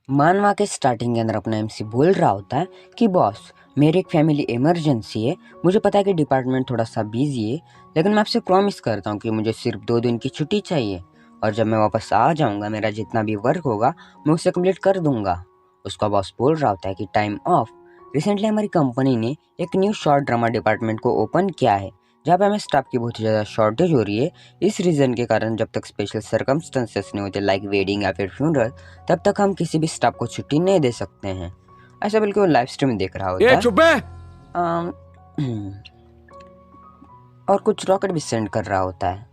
मानवा के स्टार्टिंग के अंदर अपना एमसी बोल रहा होता है कि बॉस, मेरी एक फैमिली इमरजेंसी है। मुझे पता है कि डिपार्टमेंट थोड़ा सा बिजी है, लेकिन मैं आपसे प्रॉमिस करता हूँ कि मुझे सिर्फ 2 दिन की छुट्टी चाहिए और जब मैं वापस आ जाऊँगा मेरा जितना भी वर्क होगा मैं उसे कंप्लीट कर दूंगा। उसका बॉस बोल रहा होता है कि टाइम ऑफ। रिसेंटली हमारी कंपनी ने एक न्यू शॉर्ट ड्रामा डिपार्टमेंट को ओपन किया है, जहाँ पे हमें स्टाफ की बहुत ही ज़्यादा शॉर्टेज हो रही है। इस रीज़न के कारण जब तक स्पेशल सर्कमस्टेंसेस नहीं होते लाइक वेडिंग या फिर फ्यूनरल, तब तक हम किसी भी स्टाफ को छुट्टी नहीं दे सकते हैं। ऐसा बल्कि वो लाइव स्ट्रीम देख रहा होता ये है। चुप है। अम, और कुछ रॉकेट भी सेंड कर रहा होता है।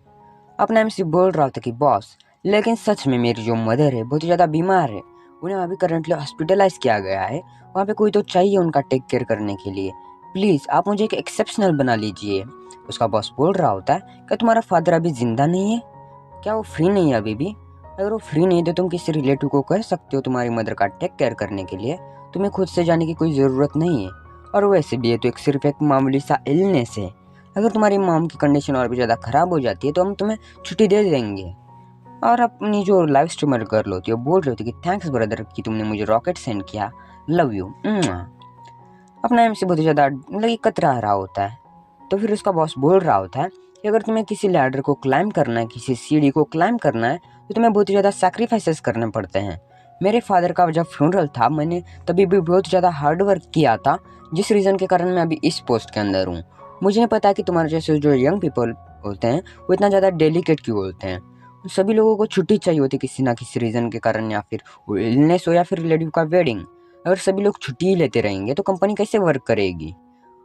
अपना एमसी बोल रहा होता है कि बॉस, लेकिन सच में मेरी जो मदर है बहुत ही ज़्यादा बीमार है, उन्हें अभी करंटली हॉस्पिटलाइज किया गया है। वहाँ पे कोई तो चाहिए उनका टेक केयर करने के लिए। प्लीज़ आप मुझे एक एक्सेप्शनल बना लीजिए। उसका बॉस बोल रहा होता है, क्या तुम्हारा फादर अभी जिंदा नहीं है? क्या वो फ्री नहीं है अभी भी? अगर वो फ्री नहीं है तो तुम किसी रिलेटिव को कह सकते हो तुम्हारी मदर का टेक केयर करने के लिए। तुम्हें खुद से जाने की कोई ज़रूरत नहीं है। और वैसे भी ये तो सिर्फ एक मामूली सा इलनेस है। अगर तुम्हारी मॉम की कंडीशन और भी ज़्यादा ख़राब हो जाती है तो हम तुम्हें छुट्टी दे देंगे। और अपनी जो लाइव स्ट्रीमर गर्ल होती है वो बोल रही होती है कि थैंक्स ब्रदर कि तुमने मुझे रॉकेट सेंड किया, लव यू। अपना एमसी बहुत ही ज़्यादा मतलब कि कतरा रहा होता है। तो फिर उसका बॉस बोल रहा होता है कि अगर तुम्हें किसी लैडर को क्लाइंब करना है, किसी सीढ़ी को क्लाइंब करना है, तो तुम्हें बहुत ही ज़्यादा सैक्रिफाइसेस करने पड़ते हैं। मेरे फादर का जब फ्यूनरल था मैंने तभी भी बहुत ज़्यादा हार्ड वर्क किया था, जिस रीज़न के कारण मैं अभी इस पोस्ट के अंदर हूँ। मुझे नहीं पता कि तुम्हारे जैसे जो यंग पीपल होते हैं वो इतना ज़्यादा डेलिकेट क्यों होते हैं। सभी लोगों को छुट्टी चाहिए होती है किसी ना किसी रीज़न के कारण, या फिर वो इलनेस हो या फिर रिलेटिव का वेडिंग। अगर सभी लोग छुट्टी ही लेते रहेंगे तो कंपनी कैसे वर्क करेगी?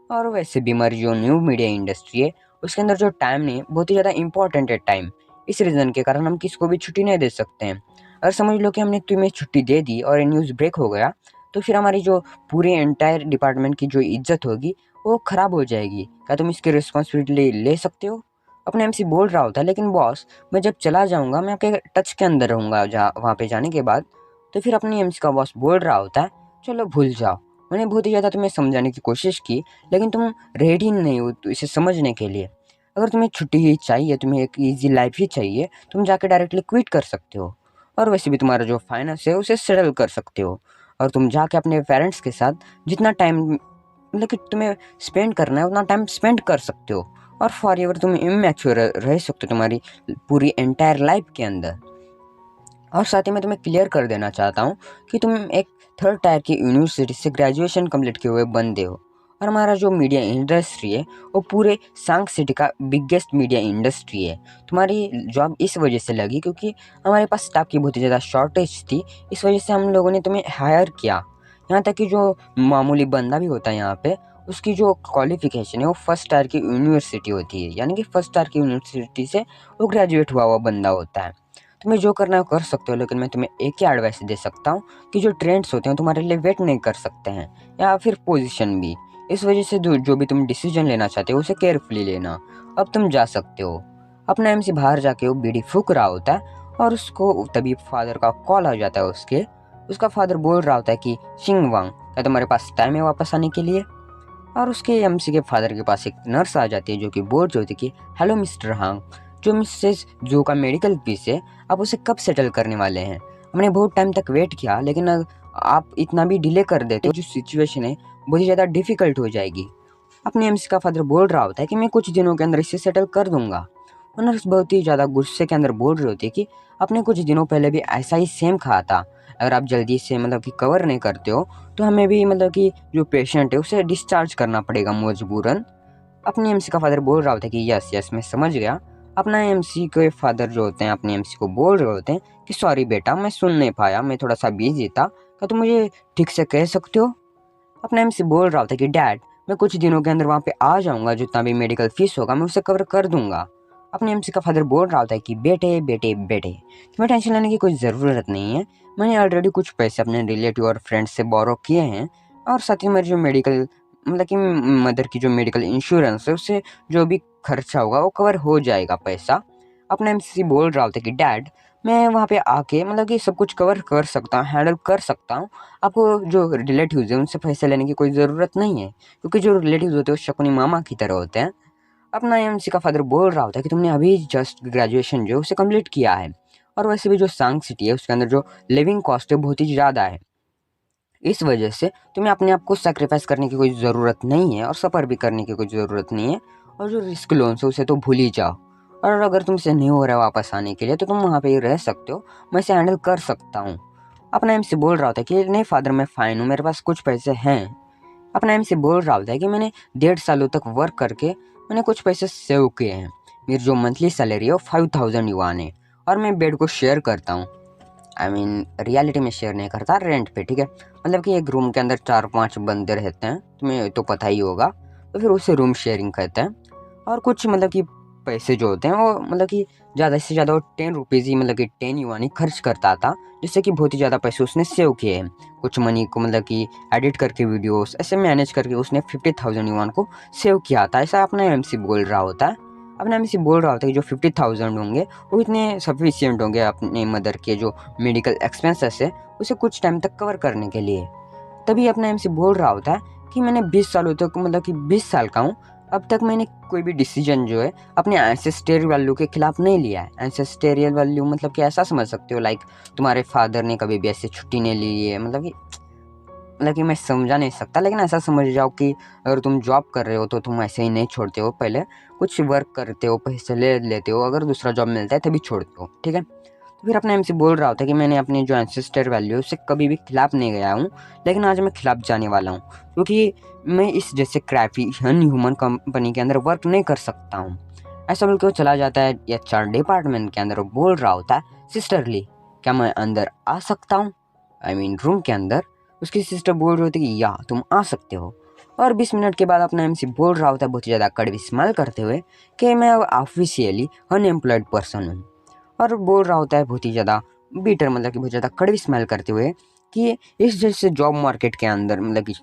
और वैसे भी हमारी जो न्यू मीडिया इंडस्ट्री है उसके अंदर जो टाइम नहीं बहुत ही ज़्यादा इंपॉर्टेंट है टाइम। इस रीज़न के कारण हम किसको भी छुट्टी नहीं दे सकते हैं। अगर समझ लो कि हमने तुम्हें छुट्टी दे दी और न्यूज़ ब्रेक हो गया, तो फिर हमारी जो पूरी एंटायर डिपार्टमेंट की जो इज्जत होगी वो ख़राब हो जाएगी। क्या तुम इसकी रिस्पॉन्सिबिलिटी ले सकते हो? अपने एमसी बोल रहा होता है, लेकिन बॉस मैं जब चला जाऊँगा मैं आपके टच के अंदर रहूँगा जहाँ वहाँ पे जाने के बाद। तो फिर अपनी एमसी का बॉस बोल रहा होता है, चलो भूल जाओ। मैंने बहुत ही ज़्यादा तुम्हें समझाने की कोशिश की, लेकिन तुम रेडी नहीं हो तो इसे समझने के लिए। अगर तुम्हें छुट्टी ही चाहिए, तुम्हें एक ईजी लाइफ ही चाहिए, तुम जाके डायरेक्टली क्विट कर सकते हो। और वैसे भी तुम्हारा जो फाइनेंस है उसे सेटल कर सकते हो। और तुम जाके अपने पेरेंट्स के साथ जितना टाइम मतलब कि तुम्हें स्पेंड करना है उतना टाइम स्पेंड कर सकते हो। और फॉर एवर तुम इमैच्योर रह सकते हो तुम्हारी पूरी एंटायर लाइफ के अंदर। और साथ ही मैं तुम्हें क्लियर कर देना चाहता हूँ कि तुम एक थर्ड टायर की यूनिवर्सिटी से ग्रेजुएशन कंप्लीट किए हुए बंदे हो। और हमारा जो मीडिया इंडस्ट्री है वो पूरे सांग सिटी का बिगेस्ट मीडिया इंडस्ट्री है। तुम्हारी जॉब इस वजह से लगी क्योंकि हमारे पास स्टाफ की बहुत ही ज़्यादा शॉर्टेज थी। इस वजह से हम लोगों ने तुम्हें हायर किया। यहाँ तक कि जो मामूली बंदा भी होता है यहाँ पे, उसकी जो क्वालिफिकेशन है वो फर्स्ट टायर की यूनिवर्सिटी होती है, यानी कि फर्स्ट टायर की यूनिवर्सिटी से वो ग्रेजुएट हुआ हुआ बंदा होता है। तुम्हें जो करना है वो कर सकते हो, लेकिन मैं तुम्हें एक ही एडवाइस दे सकता हूँ कि जो ट्रेंड्स होते हैं तुम्हारे लिए वेट नहीं कर सकते हैं, या फिर पोजीशन भी। इस वजह से जो भी तुम डिसीजन लेना चाहते हो उसे केयरफुली लेना। अब तुम जा सकते हो। अपना एमसी बाहर जाके वो बीड़ी फूक रहा होता है और उसको तभी फादर का कॉल आ जाता है उसके। उसका फादर बोल रहा होता है कि शिंग वांग, क्या तुम्हारे पास टाइम है वापस आने के लिए? और उसके एमसी के फादर के पास एक नर्स आ जाती है जो कि बोल रही होती है कि हेलो मिस्टर हांग, जो मिसेस जो का मेडिकल फीस है आप उसे कब सेटल करने वाले हैं? हमने बहुत टाइम तक वेट किया, लेकिन आप इतना भी डिले कर देते हो जो सिचुएशन है बहुत ही ज़्यादा डिफिकल्ट हो जाएगी। अपने एमसी का फादर बोल रहा होता है कि मैं कुछ दिनों के अंदर इसे सेटल कर दूंगा। और नर्स बहुत ही ज़्यादा गुस्से के अंदर बोल रही होती है कि आपने कुछ दिनों पहले भी ऐसा ही सेम कहा था। अगर आप जल्दी से मतलब कि कवर नहीं करते हो तो हमें भी मतलब कि जो पेशेंट है उसे डिस्चार्ज करना पड़ेगा मजबूरन। अपने एमसी का फादर बोल रहा होता है कि यस यस मैं समझ गया। अपना एमसी के फादर जो होते हैं अपने एमसी को बोल रहे होते हैं कि सॉरी बेटा मैं सुन नहीं पाया, मैं थोड़ा सा बिजी था, क्या तुम मुझे ठीक से कह सकते हो? अपना एमसी बोल रहा होता है कि डैड मैं कुछ दिनों के अंदर वहाँ पे आ जाऊँगा, जितना भी मेडिकल फीस होगा मैं उसे कवर कर दूंगा। अपने एमसी का फादर बोल रहा होता है कि बेटे बेटे बेटे तुम्हें टेंशन लेने की कोई ज़रूरत नहीं है। मैंने ऑलरेडी कुछ पैसे अपने रिलेटिव और फ्रेंड्स से बोरो किए हैं, और साथ ही मेरी जो मेडिकल मतलब कि मदर की जो मेडिकल इंश्योरेंस है उससे जो भी खर्चा होगा वो कवर हो जाएगा पैसा। अपना एमसी बोल रहा होता है कि डैड मैं वहाँ पे आके मतलब कि सब कुछ कवर कर सकता हूँ, हैंडल कर सकता हूँ। आपको जो रिलेटिव्स हैं उनसे पैसे लेने की कोई ज़रूरत नहीं है, क्योंकि जो रिलेटिव्स होते हैं वो शकुनी मामा की तरह होते हैं। अपना एमसी का फादर बोल रहा होता है कि तुमने अभी जस्ट ग्रेजुएशन जो है उसे कंप्लीट किया है और वैसे भी जो सांग सिटी है उसके अंदर जो लिविंग कॉस्ट है बहुत ही ज़्यादा है। इस वजह से तुम्हें अपने आप को सेक्रीफाइस करने की कोई ज़रूरत नहीं है और सफ़र भी करने की कोई ज़रूरत नहीं है। और जो रिस्क लोन्स है उसे तो भूल ही जाओ। और अगर तुमसे नहीं हो रहा है वापस आने के लिए तो तुम वहाँ पे ही रह सकते हो, मैं इसे हैंडल कर सकता हूँ। अपना एमसी बोल रहा होता है कि नहीं फादर मैं फ़ाइन हूँ, मेरे पास कुछ पैसे हैं। अपना एमसी बोल रहा होता है कि मैंने 1.5 सालों तक वर्क करके मैंने कुछ पैसे सेव किए हैं। मेरी जो मंथली सैलरी है वो 5000 युआन है और मैं बेड को शेयर करता हूँ। रियलिटी में शेयर नहीं करता, रेंट पे, ठीक है। मतलब कि एक रूम के अंदर 4-5 बंदे रहते हैं, तुम्हें तो पता ही होगा, तो फिर उसे रूम शेयरिंग कहते हैं। और कुछ मतलब कि पैसे जो होते हैं वो मतलब कि ज़्यादा से ज़्यादा वो 10 रुपीज़ ही, मतलब कि 10 युआन ही खर्च करता था, जिससे कि बहुत ही ज़्यादा पैसे उसने सेव किए हैं। कुछ मनी को मतलब कि एडिट करके वीडियोस ऐसे मैनेज करके उसने 50,000 युआन को सेव किया था। ऐसा अपना एमसी बोल रहा होता है। अपना एमसी बोल रहा होता है कि जो 50,000 होंगे वो इतने सफिशियंट होंगे अपने मदर के जो मेडिकल एक्सपेंसेस है उसे कुछ टाइम तक कवर करने के लिए। तभी अपना एमसी बोल रहा होता है कि मैंने 20 सालों तक, मतलब कि 20 साल का हूँ, अब तक मैंने कोई भी डिसीजन जो है अपने एंसेस्टरियल वैल्यू के खिलाफ नहीं लिया है। एंसेस्टरियल वैल्यू मतलब कि ऐसा समझ सकते हो, लाइक तुम्हारे फादर ने कभी भी ऐसे छुट्टी नहीं ली है, मतलब कि मैं समझा नहीं सकता, लेकिन ऐसा समझ जाओ कि अगर तुम जॉब कर रहे हो तो तुम ऐसे ही नहीं छोड़ते हो, पहले कुछ वर्क करते हो, पैसे ले लेते हो, अगर दूसरा जॉब मिलता है तभी छोड़ते हो, ठीक है। तो फिर अपने एमसी बोल रहा होता है कि मैंने अपनी जो एंसेस्टर वैल्यू है उससे कभी भी खिलाफ नहीं गया हूँ, लेकिन आज मैं खिलाफ जाने वाला हूँ, क्योंकि मैं इस जैसे क्रैपी ह्यूमन कंपनी के अंदर वर्क नहीं कर सकता हूँ। ऐसा बोल के वो चला जाता है एचआर डिपार्टमेंट के अंदर। वो बोल रहा होता है, सिस्टरली क्या मैं अंदर आ सकता हूँ, रूम के अंदर। उसकी सिस्टर बोल रही होती कि या तुम आ सकते हो। और 20 मिनट के बाद अपना एमसी बोल रहा होता है बहुत ही ज़्यादा कड़वी स्माइल करते हुए कि मैं अब ऑफिशियली अनएम्प्लॉयड पर्सन हूँ। और बोल रहा होता है बहुत ही ज़्यादा बीटर, मतलब कि बहुत ज़्यादा कड़वी स्माइल करते हुए कि इस जैसे जॉब मार्केट के अंदर, मतलब कि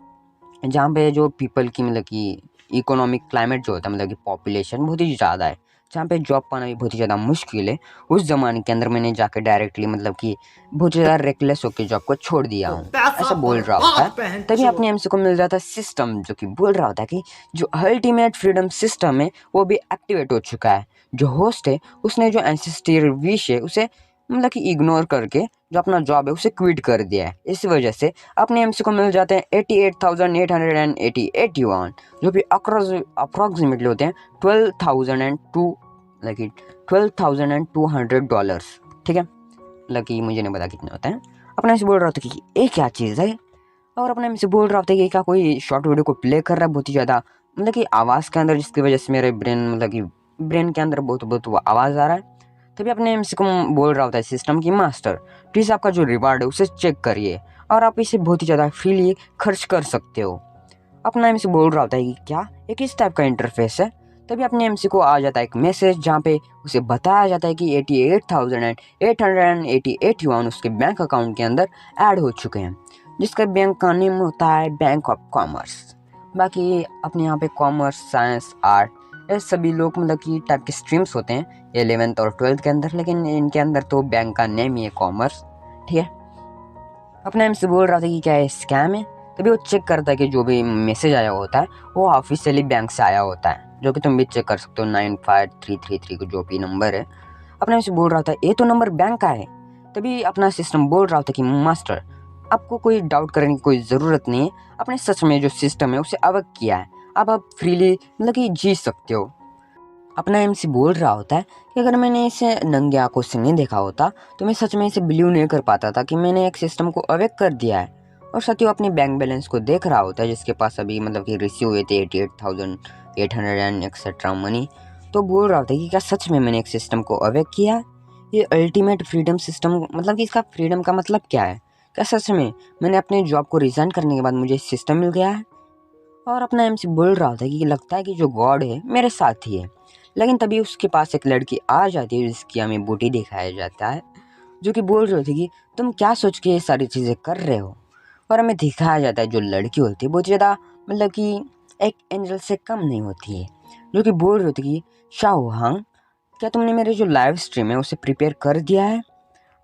जहाँ पे जो पीपल की, मतलब कि इकोनॉमिक क्लाइमेट जो होता है, मतलब कि पॉपुलेशन बहुत ही ज़्यादा है, जहाँ पे जॉब पाना भी बहुत ही ज़्यादा मुश्किल है, उस ज़माने के अंदर मैंने जाके डायरेक्टली, मतलब कि बहुत ही ज़्यादा रेकलेस होकर जॉब को छोड़ दिया हूँ, ऐसा बोल रहा होता है। तभी अपने एमसी को मिल जाता है सिस्टम, जो कि बोल रहा होता है कि जो अल्टीमेट फ्रीडम सिस्टम है वो भी एक्टिवेट हो चुका है। जो होस्ट है उसने जो एंसेस्ट्रियल विश है उसे, मतलब कि इग्नोर करके जो अपना जॉब है उसे क्विट कर दिया है। इस वजह से अपने एमसी को मिल जाते हैं 88,888 युआन, जो भी अप्रॉक्सीमेटली होते हैं 12,002, मतलब कि $12,200, ठीक है। मतलब कि मुझे नहीं पता कितने होते हैं। अपने एमसी बोल रहा था कि ये क्या चीज़ है, और अपने एमसी बोल रहा था कि क्या कोई शॉर्ट वीडियो को प्ले कर रहा है बहुत ही ज़्यादा, मतलब कि आवाज़ के अंदर, जिसकी वजह से मेरे ब्रेन, मतलब कि ब्रेन के अंदर बहुत बहुत वो आवाज़ आ रहा है। तभी अपने एमसी को बोल रहा होता है सिस्टम की मास्टर, प्लीज़ आपका जो रिवार्ड है उसे चेक करिए और आप इसे बहुत ही ज़्यादा फ्रीली खर्च कर सकते हो। अपना एमसी बोल रहा होता है कि क्या ये किस टाइप का इंटरफेस है। तभी अपने एमसी को आ जाता है एक मैसेज जहाँ पे उसे बताया जाता है कि 88,888 युआन उसके बैंक अकाउंट के अंदर ऐड हो चुके हैं, जिसका बैंक का नेम होता है बैंक ऑफ कॉमर्स। बाकी अपने यहाँ पे कॉमर्स, साइंस, आर्ट, ये सभी लोग, मतलब कि टाइप के स्ट्रीम्स होते हैं 11th और 12th के अंदर, लेकिन इनके अंदर तो बैंक का नेम ही है कॉमर्स, ठीक है। अपना एमसी बोल रहा था कि क्या है स्कैम है। तभी वो चेक करता है कि जो भी मैसेज आया होता है वो ऑफिशियली बैंक से आया होता है, जो कि तुम भी चेक कर सकते हो 95333 को जो भी नंबर है। अपना एमसी बोल रहा था ये तो नंबर बैंक का है। तभी अपना सिस्टम बोल रहा था कि मास्टर आपको कोई डाउट करने की कोई ज़रूरत नहीं है, अपने सच में जो सिस्टम है उसे अवक किया है, अब आप फ्रीली, मतलब कि जी सकते हो। अपना एमसी बोल रहा होता है कि अगर मैंने इसे नंगे आंखों से नहीं देखा होता तो मैं सच में इसे बिलीव नहीं कर पाता था कि मैंने एक सिस्टम को अवेक कर दिया है। और साथ ही वो अपने बैंक बैलेंस को देख रहा होता है, जिसके पास अभी, मतलब कि रिसीव हुए थे 88,800 एंड एक्सेट्रा मनी। तो बोल रहा होता है कि क्या सच में मैंने एक सिस्टम को अवेक किया है, ये अल्टीमेट फ्रीडम सिस्टम, मतलब कि इसका फ्रीडम का मतलब क्या है, क्या सच में मैंने अपने जॉब को रिज़ाइन करने के बाद मुझे सिस्टम मिल गया है। और अपना एमसी बोल रहा था कि लगता है कि जो गॉड है मेरे साथ ही है। लेकिन तभी उसके पास एक लड़की आ जाती है जिसकी हमें बूटी दिखाया जाता है, जो कि बोल रही थी कि तुम क्या सोच के ये सारी चीज़ें कर रहे हो। और हमें दिखाया जाता है जो लड़की होती है बहुत ज़्यादा, मतलब कि एक एंजल से कम नहीं होती है, जो कि बोल रही थी कि शाओहांग क्या तुमने मेरे जो लाइव स्ट्रीम है उसे प्रिपेयर कर दिया है।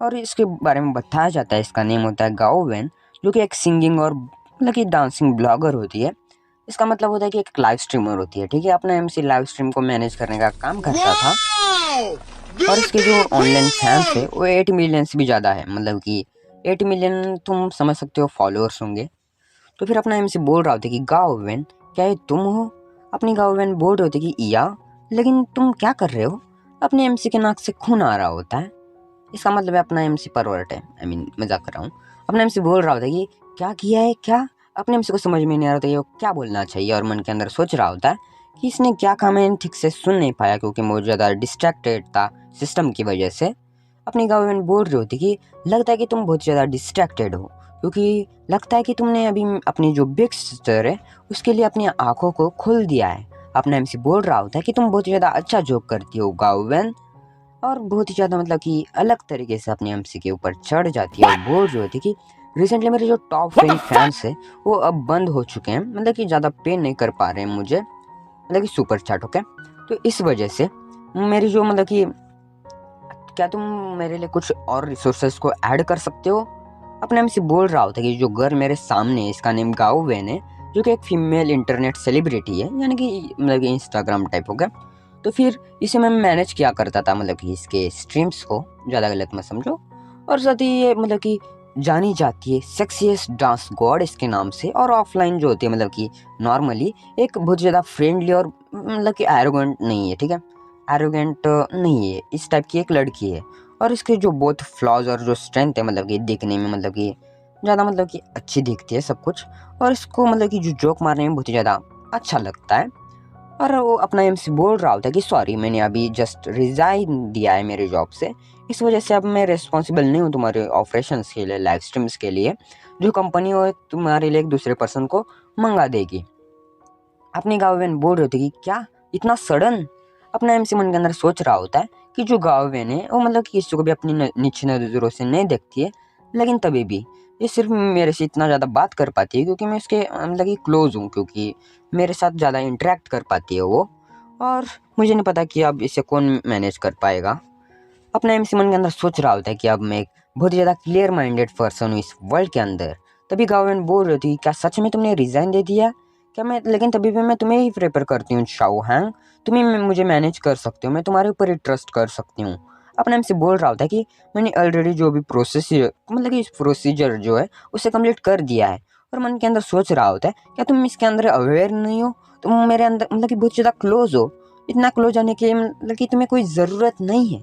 और इसके बारे में बताया जाता है, इसका नेम होता है गाओवेन, जो कि एक सिंगिंग और, मतलब कि डांसिंग ब्लॉगर होती है, इसका मतलब होता है कि एक लाइव स्ट्रीमर होती है, ठीक है। अपना एमसी लाइव स्ट्रीम को मैनेज करने का काम करता था और इसके जो ऑनलाइन फैंस है वो 8 मिलियन से भी ज़्यादा है, मतलब कि 8 मिलियन तुम समझ सकते हो फॉलोअर्स होंगे। तो फिर अपना एमसी बोल रहा होता कि गाओवेन क्या ये तुम हो। अपनी गाओवेन बोल रहे होते कि या, लेकिन तुम क्या कर रहे हो। अपने एमसी के नाक से खून आ रहा होता है। इसका मतलब है अपना एमसी परवर्ट है, आई मीन मजाक कर रहा हूँ। अपना एमसी बोल रहा होता है कि क्या किया है क्या। अपने एमसी को समझ में नहीं आ रहा था ये क्या बोलना चाहिए और मन के अंदर सोच रहा होता है कि इसने क्या कहा, मैं ठीक से सुन नहीं पाया क्योंकि बहुत ज़्यादा डिस्ट्रैक्टेड था सिस्टम की वजह से। अपनी गवर्नमेंट बोल रही होती कि लगता है कि तुम बहुत ज़्यादा डिस्ट्रैक्टेड हो, क्योंकि लगता है कि तुमने अभी अपनी जो बिग सिस्टर है उसके लिए अपनी आंखों को खोल दिया है। अपना एमसी बोल रहा होता है कि तुम बहुत ज़्यादा अच्छा जोक करती हो गाउवेन, और बहुत ही ज़्यादा मतलब कि अलग तरीके से अपने एमसी के ऊपर चढ़ जाती है और बोल रही होती कि रिसेंटली मेरे जो टॉप फेम फैंस है वो अब बंद हो चुके हैं, मतलब कि ज़्यादा पे नहीं कर पा रहे हैं मुझे, मतलब कि सुपर चैट, ओके। तो इस वजह से मेरी जो मतलब कि क्या तुम मेरे लिए कुछ और रिसोर्सेज को ऐड कर सकते हो। अपने एमसी बोल रहा होता है कि जो गर्ल मेरे सामने है इसका नेम गाओ वेन है, जो कि एक फीमेल इंटरनेट सेलिब्रिटी है, यानी कि मतलब कि इंस्टाग्राम टाइप हो गया। तो फिर इसे मैं मैनेज किया करता था, मतलब कि इसके स्ट्रीम्स को, ज़्यादा गलत मत समझो। और साथ ही ये मतलब कि जानी जाती है सेक्सीएस्ट डांस गॉड इसके नाम से, और ऑफलाइन जो होती है मतलब कि नॉर्मली एक बहुत ज़्यादा फ्रेंडली और मतलब कि एरोगेंट नहीं है, ठीक है। एरोगेंट नहीं है, इस टाइप की एक लड़की है। और इसके जो बहुत फ्लॉज और जो स्ट्रेंथ है मतलब कि दिखने में मतलब कि ज़्यादा मतलब कि अच्छी दिखती है सब कुछ, और इसको मतलब कि जो जोक मारने में बहुत ही ज़्यादा अच्छा लगता है। और वो अपना एमसी बोल रहा होता है कि सॉरी मैंने अभी जस्ट रिज़ाइन दिया है मेरे जॉब से, इस वजह से अब मैं रिस्पॉन्सिबल नहीं हूँ तुम्हारे ऑपरेशंस के लिए, लाइव स्ट्रीम्स के लिए। जो कंपनी हो तुम्हारे लिए एक दूसरे पर्सन को मंगा देगी। अपनी गाँवेन बोल रहे थे कि क्या इतना सडन। अपना एमसी मन के अंदर सोच रहा होता है कि जो गाँवेन है वो मतलब कि किसी को भी अपनी नीची नज़रों से नहीं देखती है, लेकिन तभी भी ये सिर्फ मेरे से इतना ज़्यादा बात कर पाती है क्योंकि मैं उसके मतलब कि क्लोज हूँ, क्योंकि मेरे साथ ज़्यादा इंटरेक्ट कर पाती है वो। और मुझे नहीं पता कि अब इसे कौन मैनेज कर पाएगा। अपना एमसी मन के अंदर सोच रहा होता है कि अब मैं एक बहुत ही ज़्यादा क्लियर माइंडेड पर्सन हूँ इस वर्ल्ड के अंदर। तभी गवर्नमेंट बोल रही थी क्या सच में तुमने रिज़ाइन दे दिया क्या। मैं लेकिन तभी भी मैं तुम्हें ही प्रेफर करती हूँ शाओ हैंग, तुम्हें मुझे मैनेज कर सकते हो, मैं तुम्हारे ऊपर ही ट्रस्ट कर सकती हूँ। अपने एमसी बोल रहा होता है कि मैंने ऑलरेडी जो भी प्रोसीजर मतलब कि प्रोसीजर जो है उसे कंप्लीट कर दिया है। और मन के अंदर सोच रहा होता है क्या तुम इसके अंदर अवेयर नहीं हो, तुम मेरे अंदर मतलब कि बहुत ज़्यादा क्लोज हो। इतना क्लोज आने के मतलब कि तुम्हें कोई ज़रूरत नहीं है।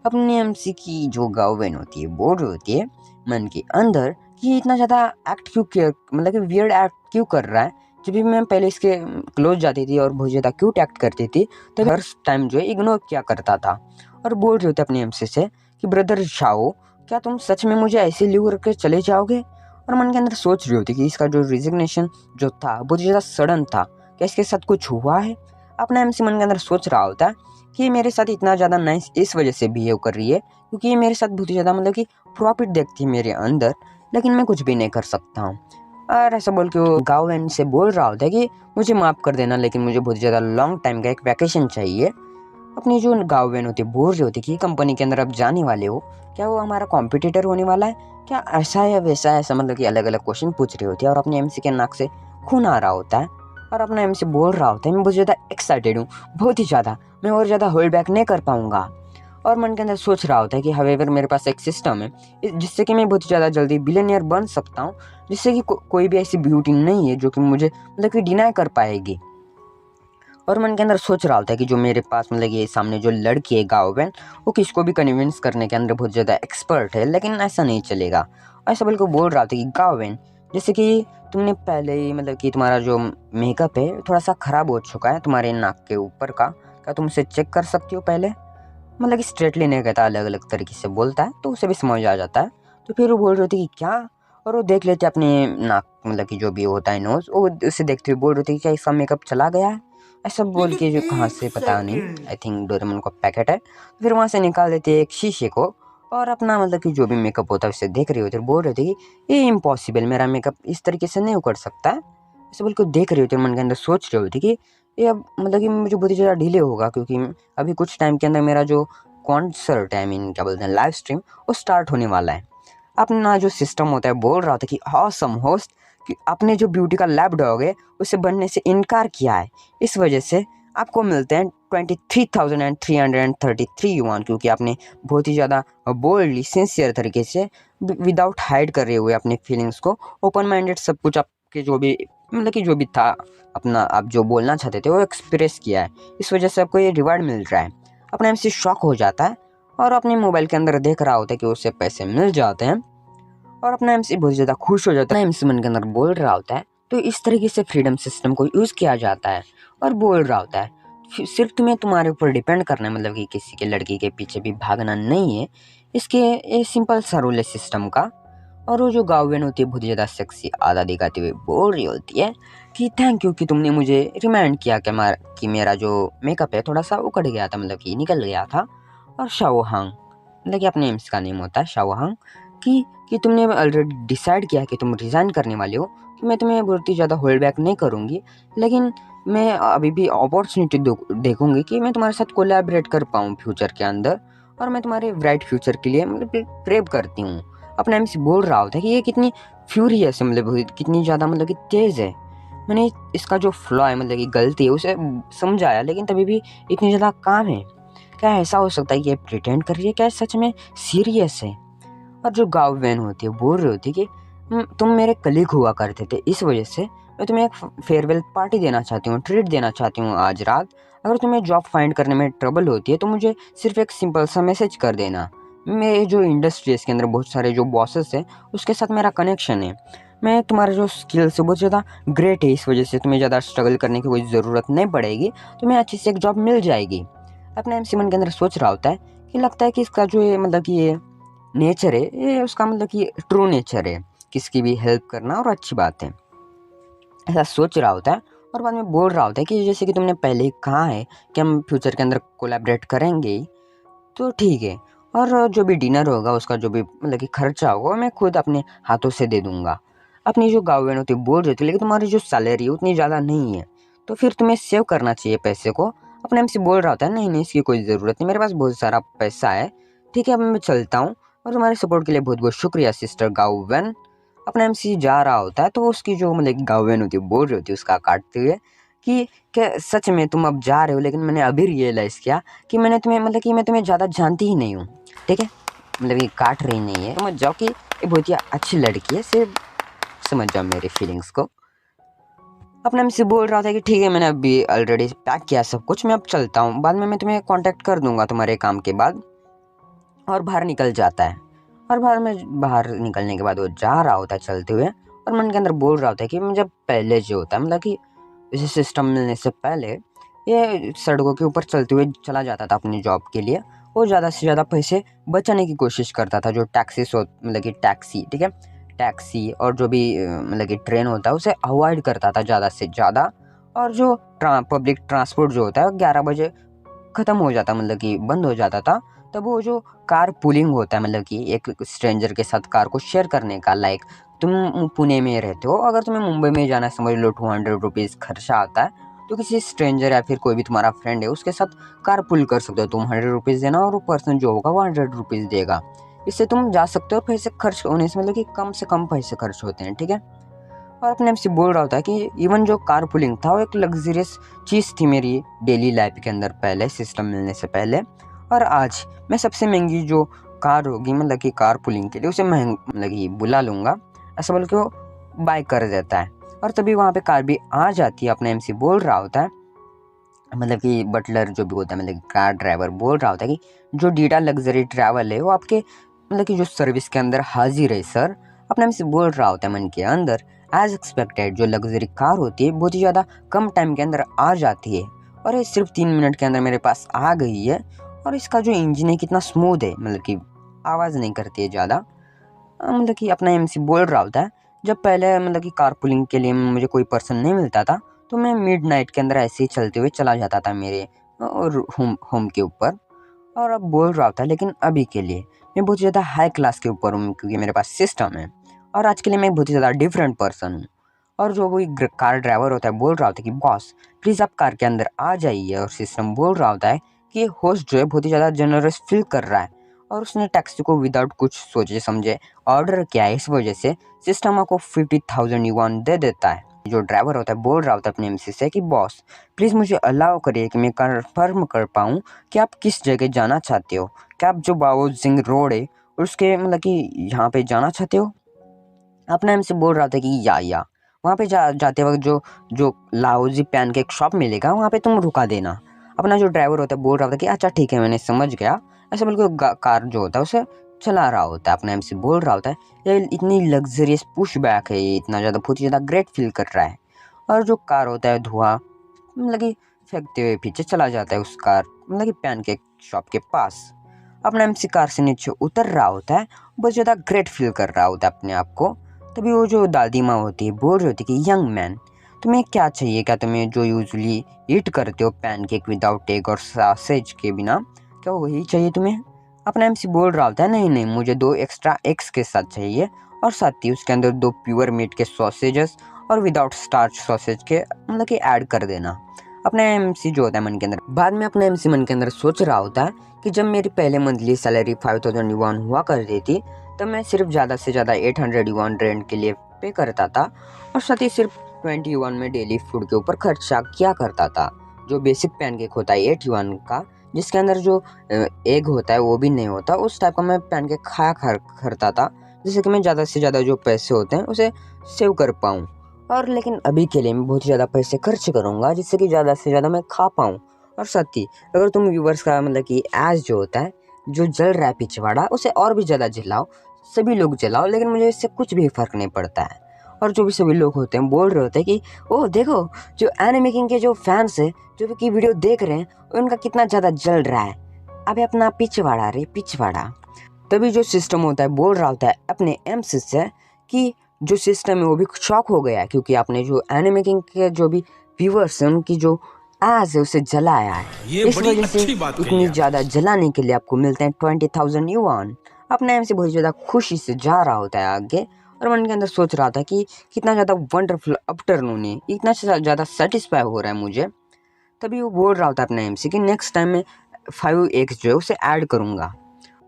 अपने एमसी की जो गार्लफ्रेंड होती है बोल रही होती है मन के अंदर कि इतना ज़्यादा एक्ट क्यों किया, मतलब कि वियर्ड एक्ट क्यों कर रहा है। जब भी मैं पहले इसके क्लोज जाती थी और बहुत ज़्यादा क्यूट एक्ट करती थी तो हर टाइम जो है इग्नोर किया करता था। और बोल रहे होते अपने एमसी से कि ब्रदर शाओ क्या तुम सच में मुझे ऐसे लीव करके चले जाओगे। और मन के अंदर सोच रही होती कि इसका जो रिजिग्नेशन जो था बहुत ज़्यादा सडन था, क्या इसके साथ कुछ हुआ है। अपना एमसी मन के अंदर सोच रहा होता है कि ये मेरे साथ इतना ज़्यादा नाइस इस वजह से बिहेव कर रही है क्योंकि ये मेरे साथ बहुत ज़्यादा मतलब कि प्रॉफिट देखती है मेरे अंदर, लेकिन मैं कुछ भी नहीं कर सकता हूँ। और ऐसा बोल के वो गाँव से बोल रहा होता है कि मुझे माफ़ कर देना लेकिन मुझे बहुत ज़्यादा लॉन्ग टाइम का एक वैकेशन चाहिए। अपनी जो गाँव होती है बोल रही होती कि कंपनी के अंदर आप जाने वाले हो, क्या वो हमारा कॉम्पिटिटर होने वाला है, क्या ऐसा है वैसा है, ऐसा मतलब कि अलग अलग क्वेश्चन पूछ रही होती है। और अपने एमसी के नाक से खून आ रहा होता है और अपना एमसी बोल रहा होता है मैं बहुत ज़्यादा एक्साइटेड हूँ, बहुत ही ज़्यादा, मैं और ज़्यादा होल्ड बैक नहीं कर पाऊंगा। और मन के अंदर सोच रहा होता है कि हवेवर मेरे पास एक सिस्टम है जिससे कि मैं बहुत ज़्यादा जल्दी बिलियनियर बन सकता हूँ, जिससे कि कोई भी ऐसी ब्यूटी नहीं है जो कि मुझे मतलब कि डिनाई कर पाएगी। और मन के अंदर सोच रहा होता है कि जो मेरे पास मतलब ये सामने जो लड़की है गाओवेन वो किसको भी कन्विंस करने के अंदर बहुत ज़्यादा एक्सपर्ट है, लेकिन ऐसा नहीं चलेगा। ऐसा बल्कि बोल रहा था कि गाओवेन जैसे कि तुमने पहले ही मतलब कि तुम्हारा जो मेकअप है थोड़ा सा ख़राब हो चुका है तुम्हारे नाक के ऊपर का, क्या तुम उसे चेक कर सकती हो पहले। मतलब कि स्ट्रेटली नहीं कहता, अलग अलग तरीके से बोलता है तो उसे भी समझ आ जाता है। तो फिर वो बोल रही थी कि क्या, और वो देख लेते अपने नाक मतलब कि जो भी होता है नोज़, वो उसे देखते हुए बोल रही थी कि क्या इसका मेकअप चला गया है। ऐसा बोल के जो कहाँ से पता नहीं, आई थिंक डोरेमोन का पैकेट है। तो फिर वहाँ से निकाल देते एक शीशे को और अपना मतलब कि जो भी मेकअप होता है उसे देख रही होती है, बोल रहे थे कि ये इम्पॉसिबल, मेरा मेकअप इस तरीके से नहीं कर सकता है। ऐसे बोल के देख रही होती है, मन के अंदर सोच रही होती कि ये अब मतलब कि मुझे बहुत ही ज़्यादा डिले होगा क्योंकि अभी कुछ टाइम के अंदर मेरा जो कॉन्सर्ट है, आई मीन क्या बोलते हैं लाइव स्ट्रीम, वो स्टार्ट होने वाला है। अपना जो सिस्टम होता है बोल रहा था कि ऑसम होस्ट कि आपने जो ब्यूटी का लैब डॉग है उसे बनने से इनकार किया है। इस वजह से आपको मिलते हैं 23,333 युआन, क्योंकि आपने बहुत ही ज़्यादा बोल्डली सिंसियर तरीके से विदाउट हाइड करे हुए अपनी फीलिंग्स को ओपन माइंडेड सब कुछ आपके जो भी कि जो भी था अपना आप जो बोलना चाहते थे वो एक्सप्रेस किया है। इस वजह से आपको ये रिवार्ड मिल रहा है। अपना एमसी शॉक हो जाता है और अपने मोबाइल के अंदर देख रहा होता है कि उसे पैसे मिल जाते हैं और अपना एमसी बहुत ज़्यादा खुश हो जाता है। एमसी मन के अंदर बोल रहा होता है। तो इस तरीके से फ्रीडम सिस्टम को यूज़ किया जाता है और बोल रहा होता है सिर्फ तुम्हें तुम्हारे ऊपर डिपेंड करना है, कि किसी के लड़की के पीछे भी भागना नहीं है। इसके ये सिंपल सा रूल है सिस्टम का। और वो जो गार्डन होती है बहुत ज़्यादा सेक्सी आधा दिखाती हुई बोल रही होती है कि थैंक यू कि तुमने मुझे रिमाइंड किया कि मेरा जो मेकअप है थोड़ा सा उखड़ गया था, कि निकल गया था। और शाओहांग कि अपने एम्स का नेम होता है शाओहांग, कि तुमने ऑलरेडी डिसाइड किया कि तुम रिज़ाइन करने वाले हो, कि मैं तुम्हें बहुत ही ज़्यादा होल्ड बैक नहीं करूँगी, लेकिन मैं अभी भी अपॉर्चुनिटी देखूँगी कि मैं तुम्हारे साथ कोलैबोरेट कर पाऊँ फ्यूचर के अंदर, और मैं तुम्हारे ब्राइट फ्यूचर के लिए प्रे करती हूँ। अपना एमसी बोल रहा होता है कि ये कितनी फ्यूरियस है, कितनी ज़्यादा कि तेज़ है। मैंने इसका जो फ्लॉ है कि गलती है उसे समझाया, लेकिन तभी भी इतनी ज़्यादा काम है। क्या ऐसा हो सकता है कि ये प्रिटेंड कर रही है, क्या सच में सीरियस है? और जो गाँव वैन होती है बोल रही होती है कि तुम मेरे कलीग हुआ करते थे, इस वजह से मैं तुम्हें एक फेयरवेल पार्टी देना चाहती हूँ, ट्रीट देना चाहती हूँ आज रात। अगर तुम्हें जॉब फाइंड करने में ट्रबल होती है तो मुझे सिर्फ एक सिंपल सा मैसेज कर देना। मेरे जो इंडस्ट्री है इसके अंदर बहुत सारे जो बॉसेस हैं उसके साथ मेरा कनेक्शन है। मैं तुम्हारा जो स्किल्स है बहुत ज़्यादा ग्रेट है, इस वजह से तुम्हें ज़्यादा स्ट्रगल करने की कोई ज़रूरत नहीं पड़ेगी, तुम्हें अच्छी से एक जॉब मिल जाएगी। अपना एमसी मन के अंदर सोच रहा होता है कि लगता है कि इसका जो ये कि ये नेचर है, ये उसका कि ट्रू नेचर है, किसकी भी हेल्प करना और अच्छी बात है, ऐसा सोच रहा होता है। और बाद में बोल रहा होता है कि जैसे कि तुमने पहले ही कहा है कि हम फ्यूचर के अंदर कोलैबोरेट करेंगे, तो ठीक है। और जो भी डिनर होगा उसका जो भी कि खर्चा होगा मैं खुद अपने हाथों से दे दूंगा। अपनी जो गार्डन होती है बोल रही थी, लेकिन तुम्हारी जो सैलरी है उतनी ज़्यादा नहीं है, तो फिर तुम्हें सेव करना चाहिए पैसे को। अपने एमसी बोल रहा होता है नहीं नहीं इसकी कोई ज़रूरत नहीं, मेरे पास बहुत सारा पैसा है, ठीक है अब मैं चलता हूँ। और तुम्हारे सपोर्ट के लिए बहुत बहुत शुक्रिया सिस्टर गाउवन। अपना एमसी जा रहा होता है तो उसकी जो कि गाउवन होती है बोल रही होती है उसका काटते हुए कि क्या सच में तुम अब जा रहे हो, लेकिन मैंने अभी रियलाइज़ किया कि मैंने तुम्हें कि मैं तुम्हें ज़्यादा जानती ही नहीं हूँ, ठीक है। ये काट रही नहीं है, समझ जाओ कि ये बहुत ही अच्छी लड़की है, सिर्फ समझ जाओ मेरी फीलिंग्स को। अपने एमसी बोल रहा था कि ठीक है मैंने अभी ऑलरेडी पैक किया सब कुछ, मैं अब चलता हूँ, बाद में मैं तुम्हें कांटेक्ट कर दूंगा तुम्हारे काम के बाद। और बाहर निकल जाता है। और बाहर निकलने के बाद वो जा रहा होता है चलते हुए, और मन के अंदर बोल रहा होता है कि जब पहले जो होता है कि इस सिस्टम मिलने से पहले ये सड़कों के ऊपर चलते हुए चला जाता था अपनी जॉब के लिए, वो ज़्यादा से ज़्यादा पैसे बचाने की कोशिश करता था। जो टैक्सीस हो कि टैक्सी, ठीक है, टैक्सी और जो भी कि ट्रेन होता है उसे अवॉइड करता था ज़्यादा से ज़्यादा। और जो पब्लिक ट्रांसपोर्ट जो होता है 11 बजे ख़त्म हो जाता, कि बंद हो जाता था। तब वो जो कार पूलिंग होता है, कि एक स्ट्रेंजर के साथ कार को शेयर करने का, लाइक तुम पुणे में रहते हो, अगर तुम्हें मुंबई में जाना है समझ लो 200 रुपीज़ खर्चा आता है, तो किसी स्ट्रेंजर या फिर कोई भी तुम्हारा फ्रेंड है उसके साथ कार पुल कर सकते हो। तुम 100 रुपीज़ देना और वो पर्सन जो होगा वो 100 रुपीज़ देगा। इससे तुम जा सकते हो, पैसे खर्च होने से कि कम से कम पैसे खर्च होते हैं, ठीक है। और अपने एमसी बोल रहा होता है कि इवन जो कार पुलिंग था वो एक लग्जरियस चीज़ थी मेरी डेली लाइफ के अंदर पहले सिस्टम मिलने से पहले, और आज मैं सबसे महंगी जो कार होगी कि कार पुलिंग के लिए उसे कि बुला लूँगा, ऐसा बोल के वो बाय कर देता है। और तभी वहाँ पे कार भी आ जाती है। अपने एमसी बोल रहा होता है कि बटलर जो भी होता है कार ड्राइवर बोल रहा होता है कि जो डीटा लग्जरी ट्रैवल है वो आपके कि जो सर्विस के अंदर हाजिर है सर। अपने एमसी बोल रहा होता है मन के अंदर एज एक्सपेक्टेड जो लग्जरी कार होती है बहुत ही ज़्यादा कम टाइम के अंदर आ जाती है, और ये सिर्फ 3 मिनट के अंदर मेरे पास आ गई है। और इसका जो इंजन है कितना स्मूथ है, कि आवाज़ नहीं करती है ज़्यादा। कि अपना एमसी बोल रहा होता है जब पहले कि कार पुलिंग के लिए मुझे कोई पर्सन नहीं मिलता था, तो मैं मिडनाइट के अंदर ऐसे ही चलते हुए चला जाता था मेरे और होम के ऊपर। और अब बोल रहा था लेकिन अभी के लिए मैं बहुत ज़्यादा हाई क्लास के ऊपर हूँ, क्योंकि मेरे पास सिस्टम है, और आज के लिए मैं बहुत ही ज़्यादा डिफरेंट पर्सन हूँ। और जो वही कार ड्राइवर होता है बोल रहा होता है कि बॉस प्लीज़ आप कार के अंदर आ जाइए। और सिस्टम बोल रहा होता है कि होस्ट जो है बहुत ही ज़्यादा जनरस फील कर रहा है, और उसने टैक्सी को विदाउट कुछ सोचे समझे ऑर्डर किया है। इस वजह से सिस्टम आपको 50,000 युआन दे देता है। जो ड्राइवर होता है बोल रहा होता है अपने एमसी से कि बॉस प्लीज़ मुझे अलाउ करिए कि मैं कंफर्म कर पाऊँ कि आप किस जगह जाना चाहते हो। क्या आप जो बाबू सिंह रोड है उसके मतलब कि यहाँ पे जाना चाहते हो। अपना एमसी बोल रहा था कि या वहाँ पे जाते वक्त जो जो लाहौजी पैनकेक शॉप मिलेगा वहाँ पे तुम रुका देना। अपना जो ड्राइवर होता है बोल रहा था कि अच्छा ठीक है मैंने समझ गया। ऐसे बिल्कुल कार जो होता है उसे चला रहा होता है। अपना एमसी बोल रहा होता है ये इतनी लग्जरियस पुश बैक है, ये इतना ज़्यादा बहुत ज़्यादा ग्रेट फील कर रहा है। और जो कार होता है धुआं मतलब कि फेंकते हुए पीछे चला जाता है उस कार मतलब कि पैनकेक शॉप के पास। अपना एमसी कार से नीचे उतर रहा होता है, बहुत ज़्यादा ग्रेट फील कर रहा होता है अपने आप को। तभी वो जो दादी माँ होती है बोल रही होती है कि यंग मैन तुम्हें क्या चाहिए, क्या तुम्हें जो यूजुअली ईट करते हो पैनकेक विदाउट एग और सॉसेज के बिना क्या वही चाहिए तुम्हें। अपना एमसी बोल रहा होता है नहीं नहीं मुझे 2 एक्स्ट्रा एग्स के साथ चाहिए और साथ ही उसके अंदर 2 प्योर मीट के सॉसेजेस और विदाउट स्टार्च सॉसेज के मतलब कि ऐड कर देना। अपना एमसी जो होता है मन के अंदर बाद में अपना एमसी मन के अंदर सोच रहा होता है कि जब मेरी पहले मंथली सैलरी 5,000 युआन हुआ करती थी तब मैं सिर्फ ज़्यादा से ज़्यादा 800 युआन रेंट के लिए पे करता था और साथ ही सिर्फ 20 युआन में डेली फूड के ऊपर खर्चा किया करता था। जो बेसिक पैनकेक होता है 8 युआन का जिसके अंदर जो एग होता है वो भी नहीं होता, उस टाइप का मैं पैनकेक खाया करता था जिससे कि मैं ज़्यादा से ज़्यादा जो पैसे होते हैं उसे सेव कर पाऊँ। और लेकिन अभी के लिए मैं बहुत ज़्यादा पैसे खर्च करूँगा जिससे कि ज़्यादा से ज़्यादा मैं खा पाऊँ। और साथ ही अगर तुम व्यूवर्स का मतलब कि एज जो होता है जो जल रहा है पिछवाड़ा उसे और भी ज़्यादा जलाओ, सभी लोग जलाओ, लेकिन मुझे इससे कुछ भी फ़र्क नहीं पड़ता है। और जो भी सभी लोग होते हैं बोल रहे होते हैं कि ओह देखो जो एनिमे किंग के जो फैंस है जो भी की वीडियो देख रहे हैं उनका कितना ज़्यादा जल रहा है। अबे अपना पिछवाड़ा रे पिछवाड़ा। तभी जो सिस्टम होता है बोल रहा होता है अपने एमसी से कि जो सिस्टम है वो भी शॉक हो गया है क्योंकि आपने जो एनिमे किंग के जो भी व्यूअर्स हैं उनकी जो आज है उसे जलाया है। ये इस बड़ी वजह से अच्छी बात कही इतनी आपने। ज़्यादा जलाने के लिए आपको मिलते हैं 20,000 युआन। अपना एमसी बहुत ज़्यादा खुशी से जा रहा होता है आगे और मन के अंदर सोच रहा था कि कितना ज़्यादा वंडरफुल आफ्टरनून है, इतना ज़्यादा सेटिस्फाई हो रहा है मुझे। तभी वो बोल रहा होता है अपना एमसी कि नेक्स्ट टाइम मैं 5 एग्स जो है उसे ऐड करूँगा।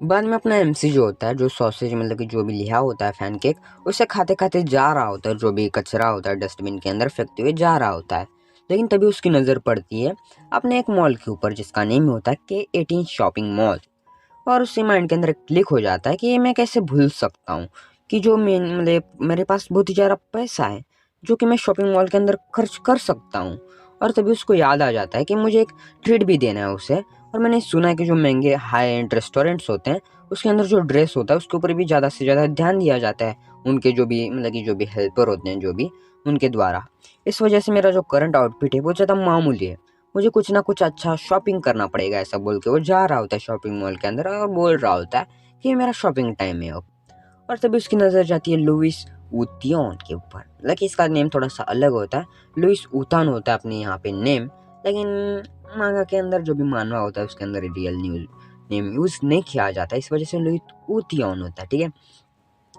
बाद में अपना एमसी जो होता है जो सॉसेज मतलब कि जो भी लिया होता है फैन केक उसे खाते खाते जा रहा होता है, जो भी कचरा होता है डस्टबिन के अंदर फेंकते हुए जा रहा होता है। लेकिन तभी उसकी नज़र पड़ती है अपने एक मॉल के ऊपर जिसका नेम होता है K18 शॉपिंग मॉल। और उससे माइंड के अंदर क्लिक हो जाता है कि ये मैं कैसे भूल सकता हूँ कि जो मैं मतलब मेरे पास बहुत ही ज़्यादा पैसा है जो कि मैं शॉपिंग मॉल के अंदर खर्च कर सकता हूँ। और तभी उसको याद आ जाता है कि मुझे एक ट्रीट भी देना है उसे। और मैंने सुना है कि जो महंगे हाई एंड रेस्टोरेंट्स होते हैं उसके अंदर जो ड्रेस होता है उसके ऊपर भी ज़्यादा से ज़्यादा ध्यान दिया जाता है उनके जो भी मतलब कि जो भी हेल्पर होते हैं जो भी उनके द्वारा। इस वजह से मेरा जो करंट आउटफिट है वो ज़्यादा मामूली है, मुझे कुछ ना कुछ अच्छा शॉपिंग करना पड़ेगा ऐसा बोल के वो जा रहा होता है शॉपिंग मॉल के अंदर और बोल रहा होता है कि मेरा शॉपिंग टाइम है अब। और तभी उसकी नज़र जाती है लुइस ऊतियोन के ऊपर। लेकिन इसका नेम थोड़ा सा अलग होता है, लुइस ऊतान होता है अपने यहाँ पे नेम, लेकिन मांगा के अंदर जो भी मानवा होता है उसके अंदर रियल नेम यूज़ नहीं किया जाता, इस वजह से लुइस ऊतियोन होता है, ठीक है।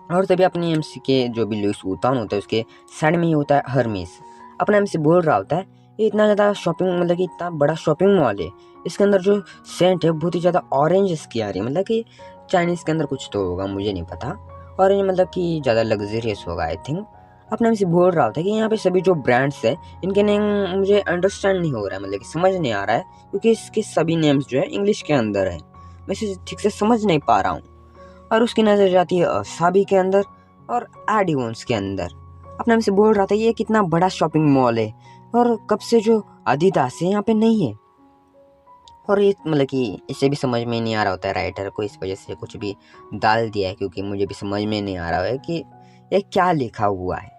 और तभी अपनी एमसी के जो भी लुइस ऊतान होता है उसके साइड में ही होता है हर्मेस। अपना एमसी बोल रहा होता है ये इतना ज़्यादा शॉपिंग मतलब कि इतना बड़ा शॉपिंग मॉल है, इसके अंदर जो सेंट है बहुत ही ज़्यादा ऑरेंज की आ रही है, मतलब कि चाइनीज़ के अंदर कुछ तो होगा मुझे नहीं पता, ऑरेंज मतलब कि ज़्यादा लग्जरियस होगा आई थिंक। अपना एमसी बोल रहा होता है कि यहाँ पे सभी जो ब्रांड्स है इनके नेम मुझे अंडरस्टैंड नहीं हो रहा है, मतलब कि समझ नहीं आ रहा है क्योंकि इसके सभी नेम्स जो है इंग्लिश के अंदर है, मैं इसे ठीक से समझ नहीं पा रहा हूँ। और उसकी नज़र जाती है साबी के अंदर और एडिवंस के अंदर। अपने हमसे बोल रहा था ये कितना बड़ा शॉपिंग मॉल है और कब से जो आदिदास है यहाँ पे नहीं है। और ये मतलब कि इसे भी समझ में नहीं आ रहा होता है राइटर को, इस वजह से कुछ भी डाल दिया है क्योंकि मुझे भी समझ में नहीं आ रहा है कि ये क्या लिखा हुआ है।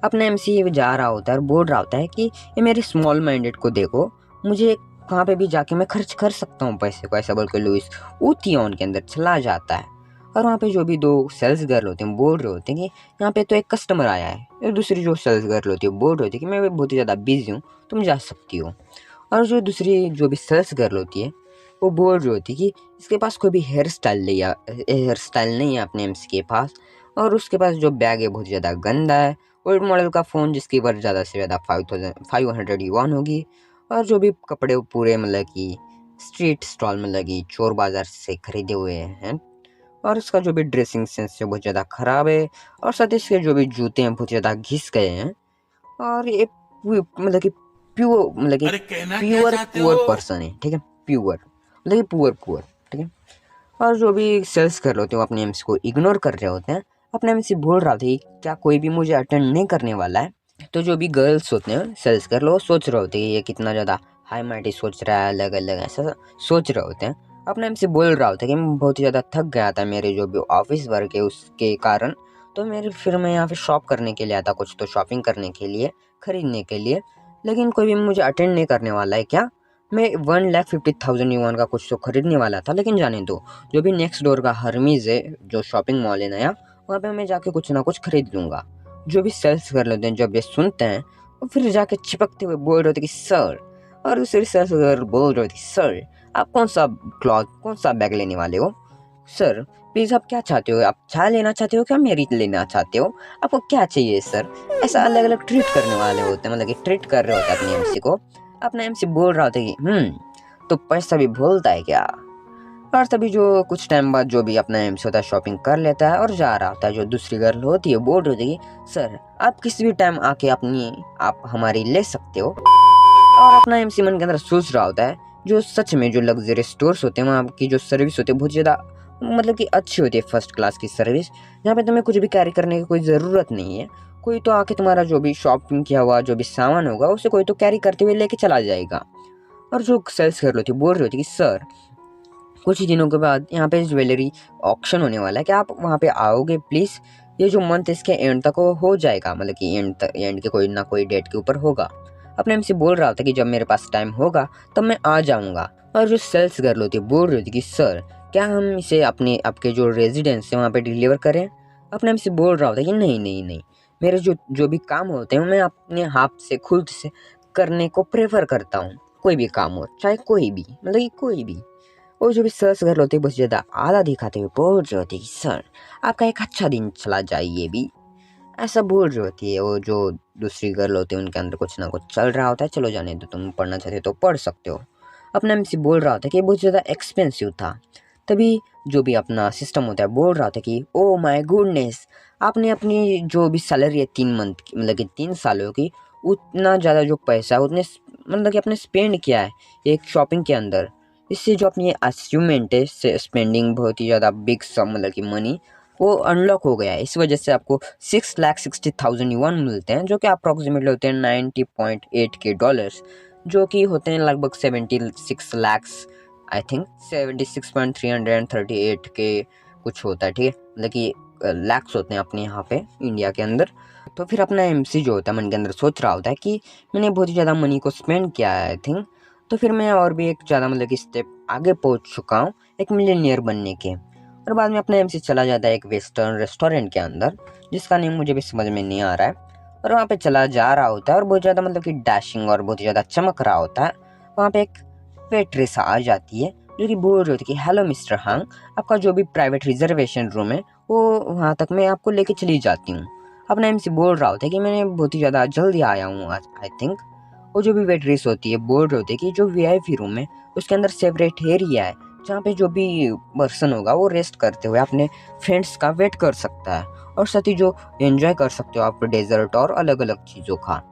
अपने एमसी जा रहा होता है और बोल रहा होता है कि ये मेरे स्मॉल माइंडेड को देखो, मुझे कहाँ पे भी जाके मैं खर्च कर सकता हूँ पैसे को, ऐसा बोल के लुइस ऊतियोन के अंदर चला जाता है। और वहाँ पे जो भी 2 सेल्स गर्ल होते हैं बोल रहे होते हैं कि यहाँ पे तो एक कस्टमर आया है, और दूसरी जो सेल्स गर्ल होती है बोल रही होती है कि मैं बहुत ही ज़्यादा बिजी हूँ, तुम जा सकती हो। और जो दूसरी जो भी सेल्स गर्ल होती है वो बोल रही होती है कि इसके पास कोई भी हेयर स्टाइल नहीं है अपने एमसी के पास, और उसके पास जो बैग है बहुत ज़्यादा गंदा है, ओल्ड मॉडल का फ़ोन जिसकी वर्थ ज़्यादा से ज़्यादा 500 युआन होगी, और जो भी कपड़े वो पूरे मतलब कि स्ट्रीट स्टॉल में लगी चोर बाजार से खरीदे हुए हैं। और इसका जो भी ड्रेसिंग सेंस है बहुत ज़्यादा ख़राब है, और साथ ही इसके जो भी जूते हैं बहुत ज़्यादा घिस गए हैं। और ये मतलब कि अरे कहना क्या प्योर चाहते पुअर हो? पर्सन है, ठीक है, प्योर मतलब कि पुअर पुअर, ठीक है। और जो भी सेल्स कर रहे होते हैं वो अपने एमसी को इग्नोर कर रहे होते हैं। अपने एमसी बोल रहा था कि क्या कोई भी मुझे अटेंड नहीं करने वाला है। तो जो भी गर्ल्स होते हैं सेल्स कर लो सोच रहे होते हैं कि ये कितना ज़्यादा हाई माइटी सोच रहा है, अलग अलग ऐसा सोच रहे होते हैं। अपने एमसी बोल रहा होता है कि मैं बहुत ही ज़्यादा थक गया था, मेरे जो भी ऑफिस वर्क है उसके कारण। तो मेरे फिर मैं यहाँ पे शॉप करने के लिए आता, कुछ तो शॉपिंग करने के लिए, खरीदने के लिए। लेकिन कोई भी मुझे अटेंड नहीं करने वाला है क्या? मैं 1,50,000 युआन का कुछ तो खरीदने वाला था, लेकिन जाने दो। जो भी नेक्स्ट डोर का हर्मीज है, जो शॉपिंग मॉल है नया, वहाँ पे मैं जाके कुछ ना कुछ खरीद लूँगा। जो भी सेल्स कर लेते हैं जब ये सुनते हैं, और फिर जाके चिपकते हुए बोल रहे थे कि सर, और दूसरे सेल्स बोल रहे थे सर आप कौन सा क्लॉथ, कौन सा बैग लेने वाले हो? सर प्लीज़ आप क्या चाहते हो? आप चाय लेना चाहते हो क्या मेरी लेना चाहते हो? आपको क्या चाहिए सर? ऐसा अलग अलग ट्रीट करने वाले होते हैं, मतलब कि ट्रीट कर रहे होते हैं अपने एमसी को। अपना एमसी बोल रहा होता है कि तो पैसा भी भूलता है क्या? और तभी जो कुछ टाइम बाद जो भी अपना एमसी होता है शॉपिंग कर लेता है और जा रहा होता है। जो दूसरी गर्ल होती है बोल रही होती है कि सर आप किसी भी टाइम आके आप हमारी ले सकते हो। और अपना एमसी मन के अंदर सोच रहा होता है जो सच में जो लग्जरी स्टोर्स होते हैं वहाँ की जो सर्विस होती है बहुत ज़्यादा मतलब कि अच्छी होती है, फर्स्ट क्लास की सर्विस, जहाँ पे तुम्हें कुछ भी कैरी करने की कोई ज़रूरत नहीं है। कोई तो आके तुम्हारा जो भी शॉपिंग किया हुआ जो भी सामान होगा उसे कोई तो कैरी करते हुए लेके चला जाएगा। और जो सेल्स कर रही होती बोल रही होती कि सर कुछ ही दिनों के बाद यहाँ पे ज्वेलरी ऑक्शन होने वाला है, क्या आप वहाँ पे आओगे प्लीज़? ये जो मंथ इसके एंड तक हो जाएगा, मतलब कि एंड के कोई ना कोई डेट के ऊपर होगा। अपने एमसी बोल रहा था कि जब मेरे पास टाइम होगा तब मैं आ जाऊँगा। और जो सेल्स गर्ल होती है बोल रही थी कि सर क्या हम इसे अपने आपके जो रेजिडेंस है वहाँ पे डिलीवर करें? अपने एमसी बोल रहा होता कि नहीं नहीं नहीं, मेरे जो जो भी काम होते हैं मैं अपने हाथ से खुद से करने को प्रेफर करता हूँ। कोई भी काम हो, चाहे कोई भी, मतलब कि कोई भी। और जो भी सर्स गर्ल होती है बहुत ज़्यादा आधा दिखाते हुए बोल रही होती है कि सर आपका एक अच्छा दिन चला जाए, ये भी ऐसा बोल रही होती है। वो जो दूसरी गर्ल होती है उनके अंदर कुछ ना कुछ चल रहा होता है, चलो जाने दो, तुम पढ़ना चाहते हो तो पढ़ सकते हो। अपना एमसी बोल रहा होता है कि ये बहुत ज़्यादा एक्सपेंसिव था। तभी जो भी अपना सिस्टम होता है बोल रहा था कि ओ माय गुडनेस, आपने अपनी जो भी सैलरी है 3 मंथ की, मतलब कि 3 सालों की, उतना ज़्यादा जो पैसा है उतने मतलब कि आपने स्पेंड किया है एक शॉपिंग के अंदर। इससे जो अपनी अचीवमेंट है स्पेंडिंग बहुत ही ज़्यादा बिग सम मतलब कि मनी वो अनलॉक हो गया है। इस वजह से आपको 6,60,000 युआन मिलते हैं, जो कि अप्रॉक्सीमेटली होते हैं 90.8 के डॉलर्स, जो कि होते हैं लगभग 76 लैक्स, आई थिंक 76.338 के कुछ होता है, ठीक है, मतलब कि लैक्स होते हैं अपने यहाँ पे इंडिया के अंदर। तो फिर अपना एमसी जो होता है मन के अंदर सोच रहा होता है कि मैंने बहुत ही ज़्यादा मनी को स्पेंड किया है आई थिंक, तो फिर मैं और भी एक ज़्यादा मतलब कि स्टेप आगे पहुँच चुका हूँ एक मिलियनियर बनने के। और बाद में अपना एमसी चला जाता है एक वेस्टर्न रेस्टोरेंट के अंदर, जिसका नेम मुझे भी समझ में नहीं आ रहा है। और वहाँ पे चला जा रहा होता है और बहुत ज़्यादा मतलब कि डैशिंग और बहुत ही ज़्यादा चमक रहा होता है। वहाँ पे एक वेट्रेस आ जाती है जो कि बोल रही होती है कि हेलो मिस्टर हंग, आपका जो भी प्राइवेट रिजर्वेशन रूम है वो वहाँ तक मैं आपको लेके चली जाती हूँ। अपना एमसी बोल रहा होता है कि मैंने बहुत ही ज़्यादा जल्दी आया हूँ आज आई थिंक। वो जो भी वेट्रेस होती है बोल रही होती है कि जो वीआईपी रूम है उसके अंदर सेपरेट एरिया है, जहाँ पे जो भी पर्सन होगा वो रेस्ट करते हुए अपने फ्रेंड्स का वेट कर सकता है। और साथ ही जो एंजॉय कर सकते हो आप डेजर्ट और अलग अलग चीज़ों का।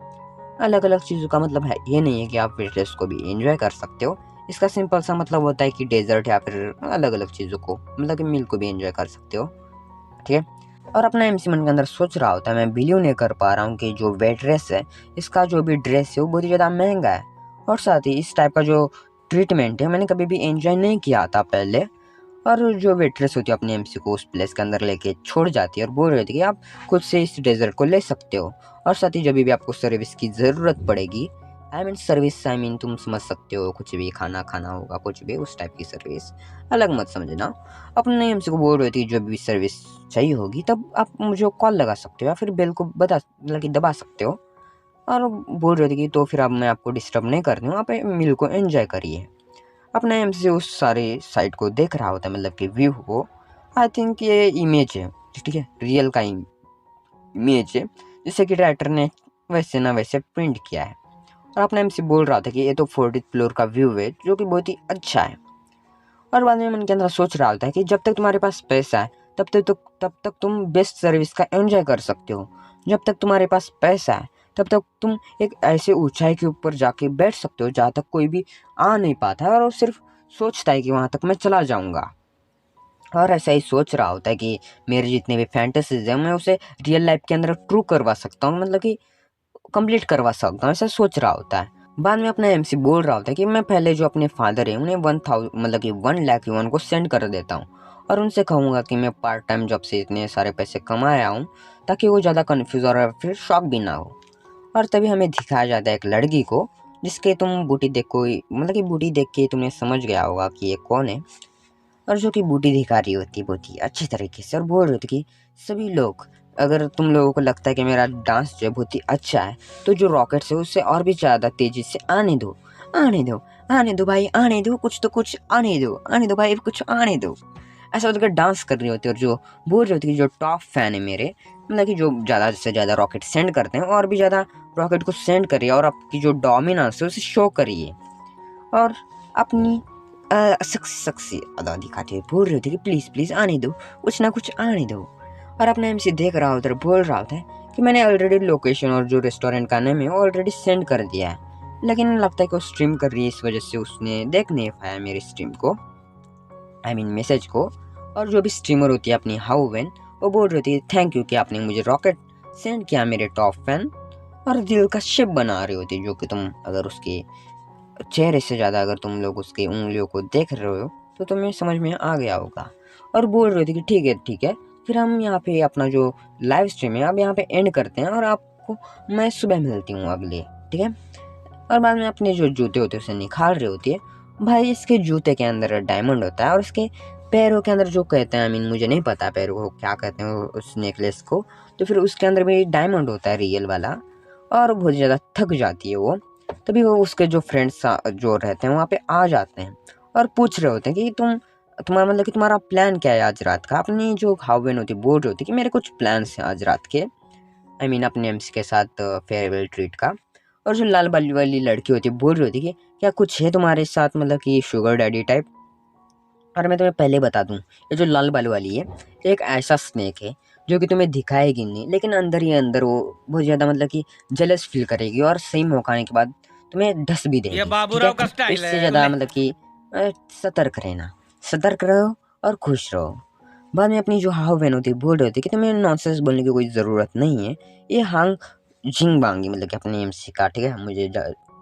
अलग अलग चीज़ों का मतलब है ये नहीं है कि आप वेटलेस को भी एंजॉय कर सकते हो। इसका सिंपल सा मतलब होता है कि डेजर्ट या फिर अलग अलग चीज़ों को मतलब कि मील को भी एंजॉय कर सकते हो, ठीक है। और अपना एमसी मन के अंदर सोच रहा होता है मैं बिलीव नहीं कर पा रहा हूँ कि जो वेट्रेस है इसका जो भी ड्रेस है वो बहुत ही ज़्यादा महंगा है। और साथ ही इस टाइप का जो ट्रीटमेंट है मैंने कभी भी एंजॉय नहीं किया था पहले। और जो वेट्रेस होती है अपने एमसी को उस प्लेस के अंदर लेके छोड़ जाती है और बोल रही थी कि आप खुद से इस डेजर्ट को ले सकते हो। और साथ ही जब भी आपको सर्विस की ज़रूरत पड़ेगी, I mean service, I mean तुम समझ सकते हो, कुछ भी खाना खाना होगा कुछ भी उस टाइप की सर्विस, अलग मत समझना। अपने एमसी को बोल रही थी जब भी सर्विस चाहिए होगी तब आप मुझे कॉल लगा सकते हो या फिर बेल को बता मतलब कि दबा सकते हो। और बोल रही थी कि तो फिर अब मैं आपको डिस्टर्ब नहीं करती हूँ, आप मील को एंजॉय करिए। अपना एमसी उस सारे साइट को देख रहा होता है, मतलब कि व्यू को। आई थिंक ये इमेज है, ठीक है, रियल का इमेज है जिसे कि राइटर ने वैसे ना वैसे प्रिंट किया है। और अपना एमसी बोल रहा था कि ये तो 40th फ्लोर का व्यू है जो कि बहुत ही अच्छा है। और बाद में मन के अंदर सोच रहा होता है कि जब तक तुम्हारे पास पैसा है तब तक तुम बेस्ट सर्विस का एंजॉय कर सकते हो। जब तक तुम्हारे पास पैसा है तब तक तुम एक ऐसे ऊंचाई के ऊपर जाके बैठ सकते हो जहाँ तक कोई भी आ नहीं पाता है और वो सिर्फ सोचता है कि वहाँ तक मैं चला जाऊँगा। और ऐसा ही सोच रहा होता है कि मेरे जितने भी फैंटेसीज हैं मैं उसे रियल लाइफ के अंदर ट्रू करवा सकता हूँ, मतलब कि कंप्लीट करवा सकता हूँ, ऐसा सोच रहा होता है। बाद में अपना एमसी बोल रहा होता है कि मैं पहले जो अपने फादर है उन्हें 1000 मतलब कि 1 लाख युआन को सेंड कर देता हूँ और उनसे कहूँगा कि मैं पार्ट टाइम जॉब से इतने सारे पैसे कमा आया हूँ ताकि वो ज़्यादा कन्फ्यूज और फिर शॉक भी ना हो। और तभी हमें दिखाया जाता है एक लड़की को जिसके तुम बूटी देख को मतलब कि बूटी देख के तुमने समझ गया होगा कि ये कौन है। और जो कि बूटी दिखा रही होती है बहुत ही अच्छी तरीके से और बोल रही होती कि सभी लोग, अगर तुम लोगों को लगता है कि मेरा डांस जो है बहुत ही अच्छा है तो जो रॉकेट्स है उससे और भी ज़्यादा तेज़ी से आने दो, आने दो, आने दो भाई, आने दो, कुछ तो कुछ आने दो भाई, कुछ आने दो। ऐसा होकर डांस कर रही होती है और जो बोल रही होती है जो टॉप फैन है मेरे, मतलब कि जो ज़्यादा से ज़्यादा रॉकेट सेंड करते हैं और भी ज़्यादा रॉकेट को सेंड करिए और आपकी जो डोमिनेंस है उसे शो करिए और अपनी सक्सी अदा दिखाते हुए बोल रहे होते कि प्लीज़ प्लीज़ आने दो, कुछ ना कुछ आने दो। और अपना एमसी देख रहा होता है, बोल रहा होता है कि मैंने ऑलरेडी लोकेशन और जो रेस्टोरेंट का नेम है वो ऑलरेडी सेंड कर दिया है, लेकिन लगता है कि वो स्ट्रीम कर रही है, इस वजह से उसने देख नहीं पाया मेरी स्ट्रीम को, आई मीन मैसेज को। और जो भी स्ट्रीमर होती है अपनी हाउवेन, वो बोल रही थी थैंक यू कि आपने मुझे रॉकेट सेंड किया मेरे टॉप फैन, और दिल का शेप बना रही होती जो कि तुम अगर उसके चेहरे से ज़्यादा अगर तुम लोग उसकी उंगलियों को देख रहे हो तो तुम्हें समझ में आ गया होगा। और बोल रहे थे कि ठीक है, फिर हम यहाँ पे अपना जो लाइव स्ट्रीम है अब यहाँ पे एंड करते हैं और आपको मैं सुबह मिलती हूँ अगले, ठीक है। और बाद में अपने जो जूते होते हैं उसे निकाल रही होती है। भाई इसके जूते के अंदर डायमंड होता है और इसके पैरों के अंदर जो कहते हैं, आई मीन मुझे नहीं पता पैरों को क्या कहते हैं उस नेकलेस को, तो फिर उसके अंदर भी डायमंड होता है रियल वाला। और बहुत ज़्यादा थक जाती है वो, तभी वो उसके जो फ्रेंड्स जो रहते हैं वहाँ पे आ जाते हैं और पूछ रहे होते हैं कि तुम्हारा मतलब कि तुम्हारा प्लान क्या है आज रात का। अपनी जो हाउवेन होती बोल रही होती कि मेरे कुछ प्लान्स हैं आज रात के, आई मीन अपने एम्स के साथ फेयरवेल ट्रीट का। और जो लाल बाली वाली लड़की होती है बोल रही होती कि क्या कुछ है तुम्हारे साथ, मतलब कि शुगर डैडी टाइप। और मैं तुम्हें पहले बता दूं, ये जो लाल बाल वाली है एक ऐसा स्नेक है जो कि तुम्हें दिखाएगी नहीं, लेकिन अंदर ही अंदर वो बहुत ज़्यादा मतलब कि जेलस फील करेगी और सही मौका आने के बाद तुम्हें डस भी ये देगी, ठीक है। बाबूराव का तो स्टाइल इससे है ज़्यादा मतलब कि सतर्क रहना, सतर्क रहो और खुश रहो। बाद में अपनी जो हाव बहन होती है बोल रही होती है कि तुम्हें नॉनसेंस बोलने की कोई ज़रूरत नहीं है। ये हांग जिंग बांगी मतलब कि अपने एमसी का, ठीक है, मुझे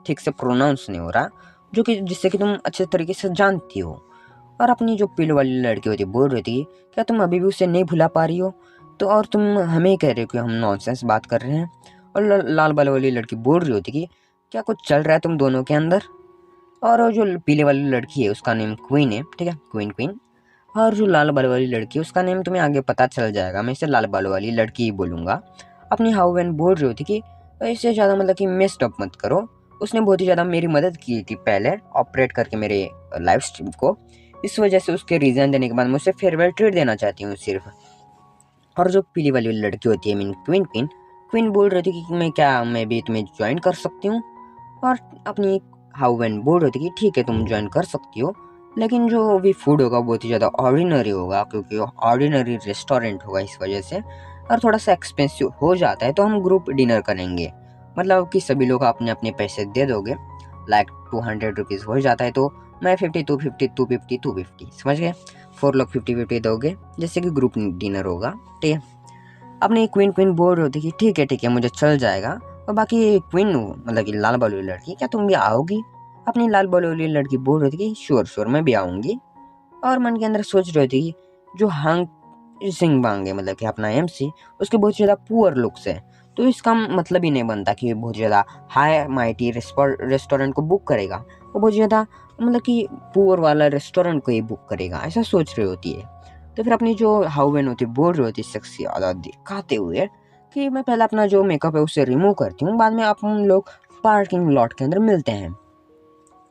ठीक से प्रोनाउंस नहीं हो रहा, जो कि जिससे कि तुम अच्छे तरीके से जानती हो। और अपनी जो पील वाली लड़की होती बोल रही थी क्या तुम अभी भी उसे नहीं भुला पा रही हो, तो और तुम हमें कह रहे हो कि हम नॉनसेंस बात कर रहे हैं। और लाल बाल वाली लड़की बोल रही होती कि क्या कुछ चल रहा है तुम दोनों के अंदर। और वो जो पीले वाली लड़की है उसका नेम क्वीन है, ठीक है, क्वीन क्वीन। और जो लाल बाल वाली लड़की है उसका नेम तुम्हें आगे पता चल जाएगा, मैं इसे लाल बाल वाली लड़की ही बोलूँगा। अपनी हाउवेन बोल रही होती कि इससे ज़्यादा मतलब कि मेस्ड अप मत करो, उसने बहुत ही ज़्यादा मेरी मदद की थी पहले ऑपरेट करके मेरे लाइव स्ट्रीम को, इस वजह से उसके रीज़न देने के बाद मैं उसे फेयरवेल ट्रीट देना चाहती हूँ सिर्फ। और जो पीली वाली लड़की होती है मीन क्वीन क्वीन, क्वीन बोल रही थी कि मैं भी तुम्हें ज्वाइन कर सकती हूँ। और अपनी हाउवेन बोल रही थी कि ठीक है तुम ज्वाइन कर सकती हो, लेकिन जो भी फूड होगा बहुत ही ज़्यादा ऑर्डिनरी होगा क्योंकि ऑर्डिनरी रेस्टोरेंट होगा, इस वजह से और थोड़ा सा एक्सपेंसिव हो जाता है। तो हम ग्रुप डिनर करेंगे, मतलब कि सभी लोग अपने अपने पैसे दे दोगे, लाइक 200 रुपीज़ हो जाता है, तो मैं 50 250 250 250 समझ गए, 4 लोग 50 दोगे, जैसे कि ग्रुप डिनर होगा, ठीक है। अपनी क्वीन क्वीन बोल रही होती कि ठीक है मुझे चल जाएगा। और बाकी क्वीन मतलब कि लाल बाल वाली लड़की, क्या तुम भी आओगी। अपनी लाल बाल वाली लड़की बोल रही थी कि श्योर मैं भी आऊँगी। और मन के अंदर सोच रही थी जो हंग सिंह बांगे मतलब कि अपना एमसी, उसके बहुत ज़्यादा पुअर लुक्स है, तो इसका मतलब ही नहीं बनता कि बहुत ज़्यादा हाई माइटी रेस्टोरेंट को बुक करेगा, वो बहुत ज़्यादा मतलब कि पुअर वाला रेस्टोरेंट को ही बुक करेगा, ऐसा सोच रही होती है। तो फिर अपनी जो हाउवेन होती बोल रही होती सेक्सी आधा दिखाते हुए कि मैं पहले अपना जो मेकअप है उसे रिमूव करती हूँ, बाद में हम लोग पार्किंग लॉट के अंदर मिलते हैं।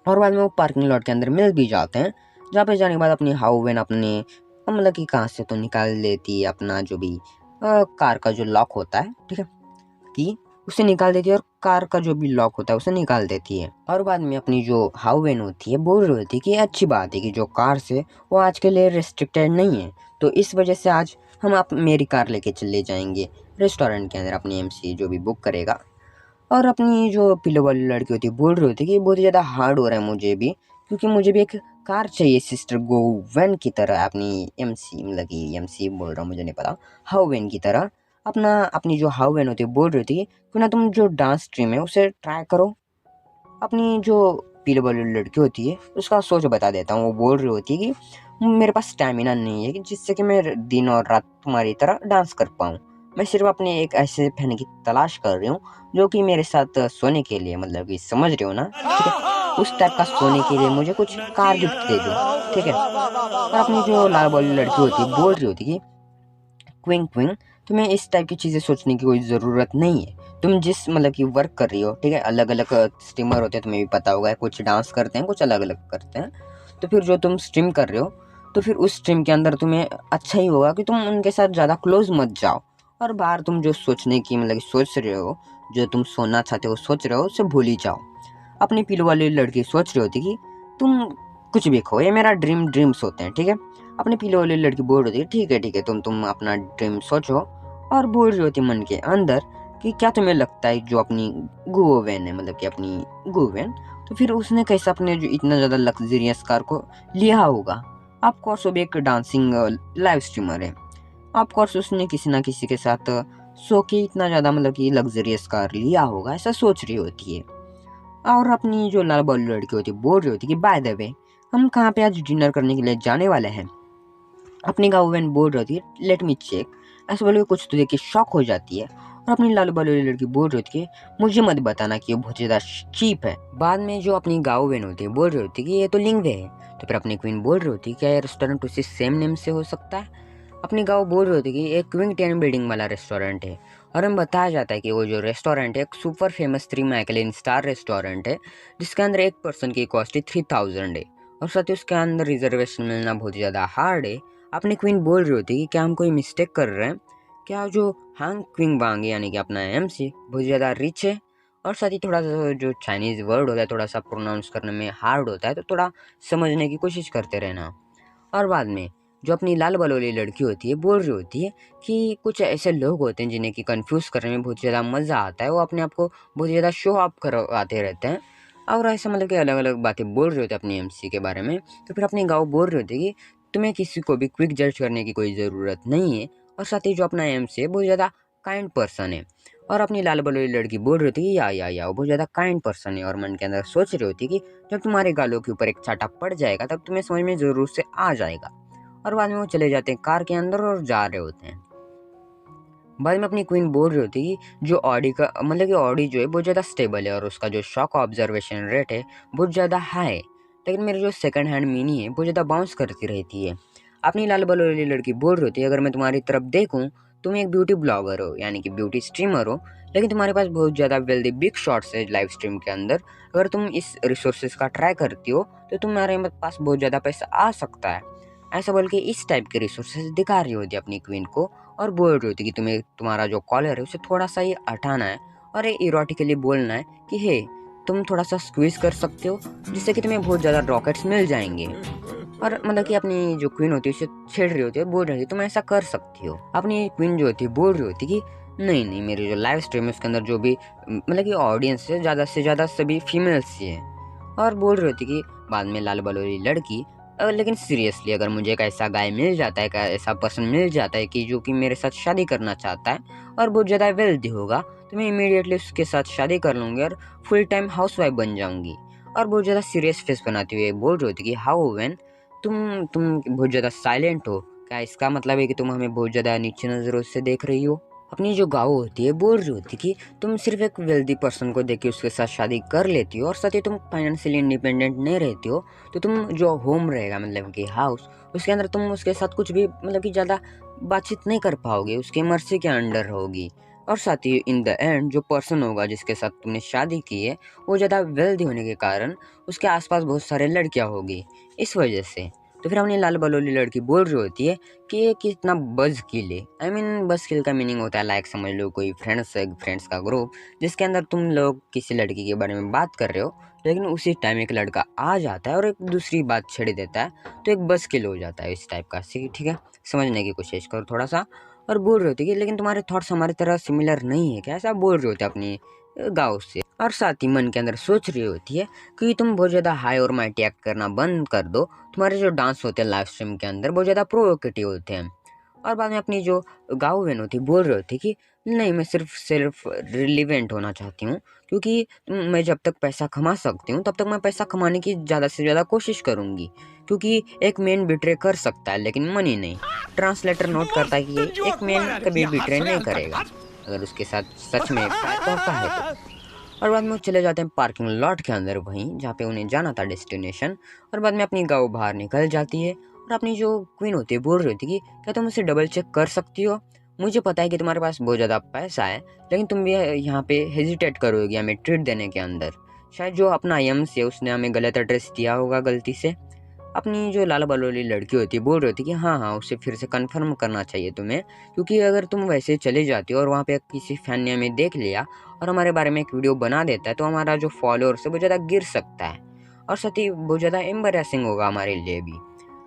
और बाद में वो पार्किंग लॉट के अंदर मिल भी जाते हैं, जहाँ पे जाने के बाद अपनी हाउवेन अपने मतलब कि कहाँ से तो निकाल लेती है अपना जो भी कार का जो लॉक होता है, ठीक है, की उसे निकाल देती है और कार का जो भी लॉक होता है उसे निकाल देती है। और बाद में अपनी जो हाउवेन होती है बोल रही होती है कि अच्छी बात है कि जो कार्स है वो आज के लिए रिस्ट्रिक्टेड नहीं है, तो इस वजह से आज हम आप मेरी कार लेके चले जाएंगे रेस्टोरेंट के अंदर, अपनी एमसी जो भी बुक करेगा। और अपनी जो पिलो वाली लड़की होती है बोल रही होती है कि बहुत ही ज़्यादा हार्ड हो रहा है मुझे भी, क्योंकि मुझे भी एक कार चाहिए सिस्टर गोवेन की तरह, अपनी एमसी मतलब कि एमसी बोल रहा हूँ मुझे नहीं पता, हाउवेन की तरह। अपनी जो हाउवेन होती है बोल रही थी क्यों ना तुम जो डांस स्ट्रीम है उसे ट्राई करो। अपनी जो पीले वाली लड़की होती है उसका सोच बता देता हूँ। वो बोल रही होती है कि मेरे पास स्टैमिना नहीं है कि जिससे कि मैं दिन और रात तुम्हारी तरह डांस कर पाऊँ। मैं सिर्फ अपने एक ऐसे फैन की तलाश कर रही हूँ जो कि मेरे साथ सोने के लिए, मतलब कि समझ रहे हो ना, ठीक है, उस टाइप का सोने के लिए मुझे कुछ कार गिफ्ट दे दो, ठीक है। और अपनी जो लाल वाली लड़की होती है बोल रही होती है कि क्विंग क्विंग, तुम्हें इस टाइप की चीज़ें सोचने की कोई ज़रूरत नहीं है। तुम जिस मतलब कि वर्क कर रही हो, ठीक है, अलग अलग स्ट्रीमर होते हैं, तुम्हें भी पता होगा, कुछ डांस करते हैं कुछ अलग अलग करते हैं। तो फिर जो तुम स्ट्रीम कर रहे हो तो फिर उस स्ट्रीम के अंदर तुम्हें अच्छा ही होगा कि तुम उनके साथ ज़्यादा क्लोज मत जाओ। और बाहर तुम जो सोचने की मतलब कि सोच रहे हो, जो तुम सोना चाहते हो सोच रहे हो, उसे भूल ही जाओ। अपनी पीलू वाली लड़की सोच रही होती कि तुम कुछ भी कहो, ये मेरा ड्रीम्स होते हैं, ठीक है। अपनी पीलू वाली लड़की बोल रही थी ठीक है तुम अपना ड्रीम सोचो। और बोल रही होती मन के अंदर कि क्या तुम्हें लगता है जो अपनी गुओवेन है, मतलब कि अपनी गुओवेन, तो फिर उसने कैसे अपने जो इतना ज़्यादा लग्जरियस कार को लिया होगा। ऑफकोर्स वो भी एक डांसिंग लाइव स्ट्रीमर है, ऑफकोर्स उसने किसी ना किसी के साथ सो के इतना ज़्यादा मतलब कि लग्जरियस कार लिया होगा, ऐसा सोच रही होती है। और अपनी जो लाल बॉल लड़की होती है बोल रही होती है कि बाय द वे हम कहाँ पे आज डिनर करने के लिए जाने वाले हैं। अपनी गाँव बोल रही थी लेट मी चेक, ऐसे बोल के कुछ तो देख के शॉक हो जाती है। और अपनी लाल बाल वाली लड़की बोल रही थी कि मुझे मत बताना कि ये बहुत ज़्यादा चीप है। बाद में जो अपनी गाँव बहन होती है बोल रही होती कि ये तो लिंगवे है। तो फिर अपनी क्वीन बोल रही होती क्या ये रेस्टोरेंट उसी सेम नेम से हो सकता है। अपनी गाँव बोल रही होती कि एक क्विंग टेन बिल्डिंग वाला रेस्टोरेंट है। और हमें बताया जाता है कि वो जो रेस्टोरेंट है एक super famous 3 McLean star restaurant है, जिसके अंदर एक पर्सन की कॉस्ट ही 3000 है। और साथ ही उसके अंदर रिजर्वेशन मिलना बहुत ज़्यादा हार्ड है। अपनी क्वीन बोल रही होती कि क्या हम कोई मिस्टेक कर रहे हैं, क्या जो हांग क्विंग बांग यानी कि अपना एमसी बहुत ज़्यादा रिच है। और साथ ही थोड़ा सा जो चाइनीज़ वर्ड होता है थोड़ा सा प्रोनाउंस करने में हार्ड होता है, तो थोड़ा समझने की कोशिश करते रहना। और बाद में जो अपनी लाल बलोली लड़की होती है बोल रही होती है कि कुछ ऐसे लोग होते हैं जिन्हें कि कंफ्यूज करने में बहुत ज़्यादा मज़ा आता है, वो अपने आप को बहुत ज़्यादा शो ऑफ करवाते रहते हैं। और ऐसा मतलब कि अलग अलग बातें बोल रहे होते हैं अपनी एमसी के बारे में। तो फिर अपनी गाँव बोल रहे होते कि तुम्हें किसी को भी क्विक जज करने की कोई ज़रूरत नहीं है। और साथ ही जो अपना एमसी है बहुत ज़्यादा काइंड पर्सन है। और अपनी लाल बलोली लड़की बोल रही थी कि या वो बहुत ज़्यादा काइंड पर्सन है। और मन के अंदर सोच रही होती कि जब तुम्हारे गालों के ऊपर एक चाटा पड़ जाएगा तब तुम्हें समझ में ज़रूर से आ जाएगा। और बाद में वो चले जाते हैं कार के अंदर और जा रहे होते हैं। बाद में अपनी क्वीन बोल रही होती कि जो ऑडी का मतलब कि ऑडी जो है बहुत ज़्यादा स्टेबल है और उसका जो शॉक ऑब्जर्वेशन रेट है बहुत ज़्यादा हाई है, लेकिन मेरी जो सेकंड हैंड मिनी है बहुत ज़्यादा बाउंस करती रहती है। अपनी लाल बलोली लड़की बोल रही होती है अगर मैं तुम्हारी तरफ देखूँ, तुम एक ब्यूटी ब्लॉगर हो यानी कि ब्यूटी स्ट्रीमर हो, लेकिन तुम्हारे पास बहुत ज़्यादा वेल्दी बिग शॉट्स है लाइव स्ट्रीम के अंदर। अगर तुम इस रिसोर्सेज का ट्राई करती हो तो तुम्हारे पास बहुत ज़्यादा पैसा आ सकता है। ऐसा बोल के इस टाइप के रिसोर्सेज दिखा रही होती है अपनी क्वीन को। और बोल रही होती कि तुम्हें तुम्हारा जो कॉलर है उसे थोड़ा सा ही हटाना है और ये इरोटिकली बोलना है कि हे तुम थोड़ा सा स्क्वीज कर सकते हो जिससे कि तुम्हें बहुत ज़्यादा रॉकेट्स मिल जाएंगे। और मतलब कि अपनी जो क्वीन होती है उसे छेड़ रही होती है, बोल रही है तुम ऐसा कर सकती हो। अपनी क्वीन जो होती है बोल रही होती कि नहीं मेरी जो लाइव स्ट्रीम है उसके अंदर जो भी मतलब कि ऑडियंस है ज़्यादा से ज़्यादा सभी फीमेल्स ही है। और बोल रही होती कि बाद में लाल बलोरी लड़की लेकिन सीरियसली अगर मुझे एक ऐसा गाय मिल जाता है, ऐसा पर्सन मिल जाता है कि जो कि मेरे साथ शादी करना चाहता है और बहुत ज़्यादा वेल्दी होगा, तो मैं इमीडिएटली उसके साथ शादी कर लूँगी और फुल टाइम हाउसवाइफ बन जाऊँगी। और बहुत ज़्यादा सीरियस फेस बनाते हुए बोल रही होती कि हाउ व्हेन तुम बहुत ज़्यादा साइलेंट हो, क्या इसका मतलब है कि तुम हमें बहुत ज़्यादा नीचे नज़रों से देख रही हो। अपनी जो गाँव होती है बोल रही होती कि तुम सिर्फ एक वेल्दी पर्सन को देख के उसके साथ शादी कर लेती हो और साथ ही तुम फाइनेंशियली इंडिपेंडेंट नहीं रहती हो, तो तुम जो होम रहेगा मतलब कि हाउस, उसके अंदर तुम उसके साथ कुछ भी मतलब कि ज़्यादा बातचीत नहीं कर पाओगे, उसकी मर्जी के अंडर रहोगी। और साथ ही इन द एंड जो पर्सन होगा जिसके साथ तुमने शादी की है वो ज़्यादा वेल्दी होने के कारण उसके आसपास बहुत सारे लड़कियां होगी इस वजह से। तो फिर अपनी लाल बलोली लड़की बोल रही होती है कि ये कितना बज़ किल है। आई मीन बज़ किल का मीनिंग होता है लाइक समझ लो कोई फ्रेंड्स का ग्रुप जिसके अंदर तुम लोग किसी लड़की के बारे में बात कर रहे हो, लेकिन उसी टाइम एक लड़का आ जाता है और एक दूसरी बात छेड़ देता है, तो एक बज़ किल हो जाता है इस टाइप का। ठीक है, समझने की कोशिश करो थोड़ा सा। और बोल रहे होते कि लेकिन तुम्हारे थॉट्स हमारी तरह सिमिलर नहीं है क्या, ऐसा बोल रहे होते अपनी गाँव से। और साथ ही मन के अंदर सोच रही होती है कि तुम बहुत ज़्यादा हाई और माइटी एक्ट करना बंद कर दो, तुम्हारे जो डांस होते हैं लाइव स्ट्रीम के अंदर बहुत ज़्यादा प्रोवोकेटिव होते हैं। और बाद में अपनी जो गाँव बहन होती बोल रही होती कि नहीं, मैं सिर्फ रिलीवेंट होना चाहती हूँ, क्योंकि मैं जब तक पैसा कमा सकती हूँ तब तक मैं पैसा कमाने की ज़्यादा से ज़्यादा कोशिश करूँगी, क्योंकि एक मैन बिट्रे कर सकता है लेकिन मनी नहीं। ट्रांसलेटर नोट करता है कि एक मैन कभी बिट्रे नहीं करेगा अगर उसके साथ सच में प्यार करता है तो। और बाद में वो चले जाते हैं पार्किंग लॉट के अंदर, वहीं जहाँ पे उन्हें जाना था डेस्टिनेशन। और बाद में अपनी गाँव बाहर निकल जाती है और अपनी जो क्वीन होती है बोल रही होती कि क्या तुम उसे डबल चेक कर सकती हो, मुझे पता है कि तुम्हारे पास बहुत ज़्यादा पैसा है, लेकिन तुम भी यहाँ पे हेजिटेट करोगी हमें ट्रीट देने के अंदर। शायद जो अपना यम्स है उसने हमें गलत एड्रेस दिया होगा गलती से। अपनी जो लाल बलोली लड़की होती है बोल रही होती कि हाँ उसे फिर से कंफर्म करना चाहिए तुम्हें, क्योंकि अगर तुम वैसे चले जाती हो और वहाँ पे किसी फैन ने हमें देख लिया और हमारे बारे में एक वीडियो बना देता है, तो हमारा जो फॉलोअर्स है वो ज़्यादा गिर सकता है और साथ ही बहुत ज़्यादा एम्बैरेसिंग होगा हमारे लिए भी।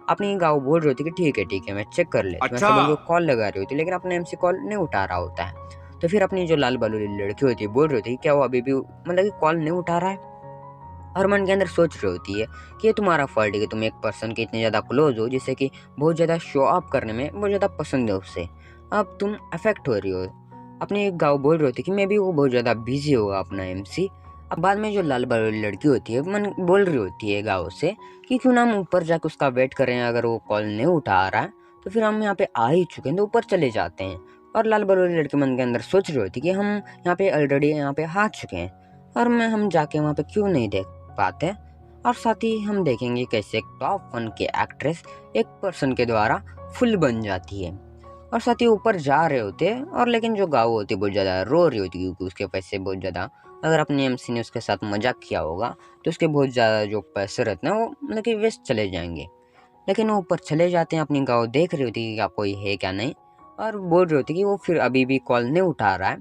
अपनी गाँव बोल रही होती कि ठीक है मैं चेक कर लेती हूँ, ऐसा बोल के कॉल लगा रही होती, लेकिन अपने MC कॉल नहीं उठा रहा होता है। तो फिर अपनी जो लाल बलोली लड़की होती है बोल रही होती है क्या वो अभी भी मतलब कि कॉल नहीं उठा रहा है। और मन के अंदर सोच रही होती है कि ये तुम्हारा फॉल्ट है कि तुम एक पर्सन के इतने ज़्यादा क्लोज हो जिससे कि बहुत ज़्यादा शो अप करने में बहुत ज़्यादा पसंद है उससे, अब तुम अफेक्ट हो रही हो। अपनी एक गाँव बोल रही होती कि मैं भी वो बहुत ज़्यादा बिजी होगा अपना MC। अब बाद में जो लाल बलोली लड़की होती है मन बोल रही होती है गाँव से कि क्यों ना हम ऊपर जाकर उसका वेट करें, अगर वो कॉल नहीं उठा रहा है तो फिर हम यहाँ पे आ ही चुके हैं तो ऊपर चले जाते हैं। और लाल बलोली लड़की मन के अंदर सोच रही होती कि हम यहाँ पे ऑलरेडी यहाँ पे आ चुके हैं और हम जाके वहाँ पे क्यों नहीं देख पाते। और साथ ही हम देखेंगे कैसे एक टॉप 1 के एक्ट्रेस एक पर्सन के द्वारा फुल बन जाती है। और साथ ही ऊपर जा रहे होते हैं और लेकिन जो गाँव होती है बहुत ज़्यादा रो रही होती है, क्योंकि उसके पैसे बहुत ज़्यादा, अगर अपने MC ने उसके साथ मजाक किया होगा तो उसके बहुत ज़्यादा जो पैसे रहते हैं वो मतलब कि वेस्ट चले जाएंगे। लेकिन वो ऊपर चले जाते हैं, अपनी गाँव देख रही होती है कि क्या कोई है क्या नहीं, और बोल रही होती कि वो फिर अभी भी कॉल नहीं उठा रहा है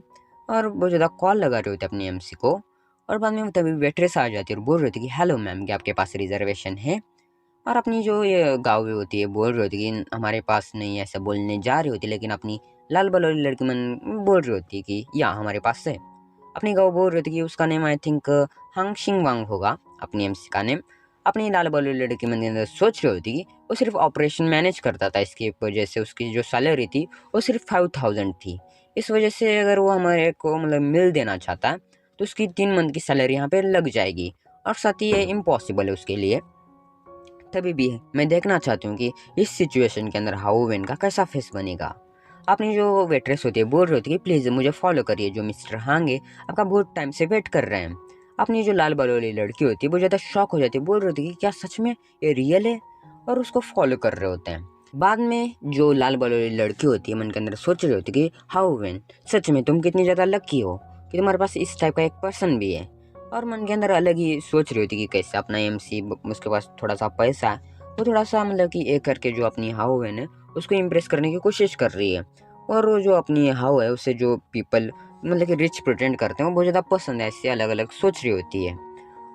और बहुत ज़्यादा कॉल लगा रही होती है अपनी MC को। और बाद में तभी वेट्रेस आ जाती है और बोल रही थी कि हेलो मैम, क्या आपके पास रिजर्वेशन है। और अपनी जो ये गाँव होती है बोल रही होती कि हमारे पास नहीं, ऐसा बोलने जा रही होती, लेकिन अपनी लाल बलोली लड़की मन बोल रही होती कि या हमारे पास है। अपनी गाँव बोल रही थी कि उसका नेम आई थिंक हांगशिंग वांग होगा अपनी MC का नेम। अपनी लाल बलोली लड़की मन के अंदर सोच रही होती कि वो सिर्फ ऑपरेशन मैनेज करता था, इसकी वजह से उसकी जो सैलरी थी वो सिर्फ 5000 थी। इस वजह से अगर वो हमारे को मतलब मिल देना चाहता है तो उसकी 3 मंथ की सैलरी यहाँ पे लग जाएगी और साथ ही ये इम्पॉसिबल है उसके लिए। तभी भी मैं देखना चाहती हूँ कि इस सिचुएशन के अंदर हाउ वेन का कैसा फेस बनेगा। अपनी जो वेट्रेस होती है बोल रही होती है कि प्लीज़ मुझे फॉलो करिए, जो मिस्टर हांगे आपका बहुत टाइम से वेट कर रहे हैं। अपनी जो लाल बलोली लड़की होती है वो ज़्यादा शॉक हो जाती है, बोल रही होती है कि क्या सच में ये रियल है, और उसको फॉलो कर रहे होते हैं। बाद में जो लाल बलोली लड़की होती है मन के अंदर सोच रही होती है कि हाउ वेन सच में तुम कितनी ज़्यादा लकी हो कि तुम्हारे पास इस टाइप का एक पर्सन भी है। और मन के अंदर अलग ही सोच रही होती कि कैसे अपना MC उसके पास थोड़ा सा पैसा है, वो थोड़ा सा मतलब कि एक करके जो अपनी हाउ है ना उसको इम्प्रेस करने की कोशिश कर रही है। और वो जो अपनी हाउ है उससे जो पीपल मतलब कि रिच प्रिटेंड करते हैं वो बहुत ज़्यादा पसंद है, ऐसे अलग अलग सोच रही होती है।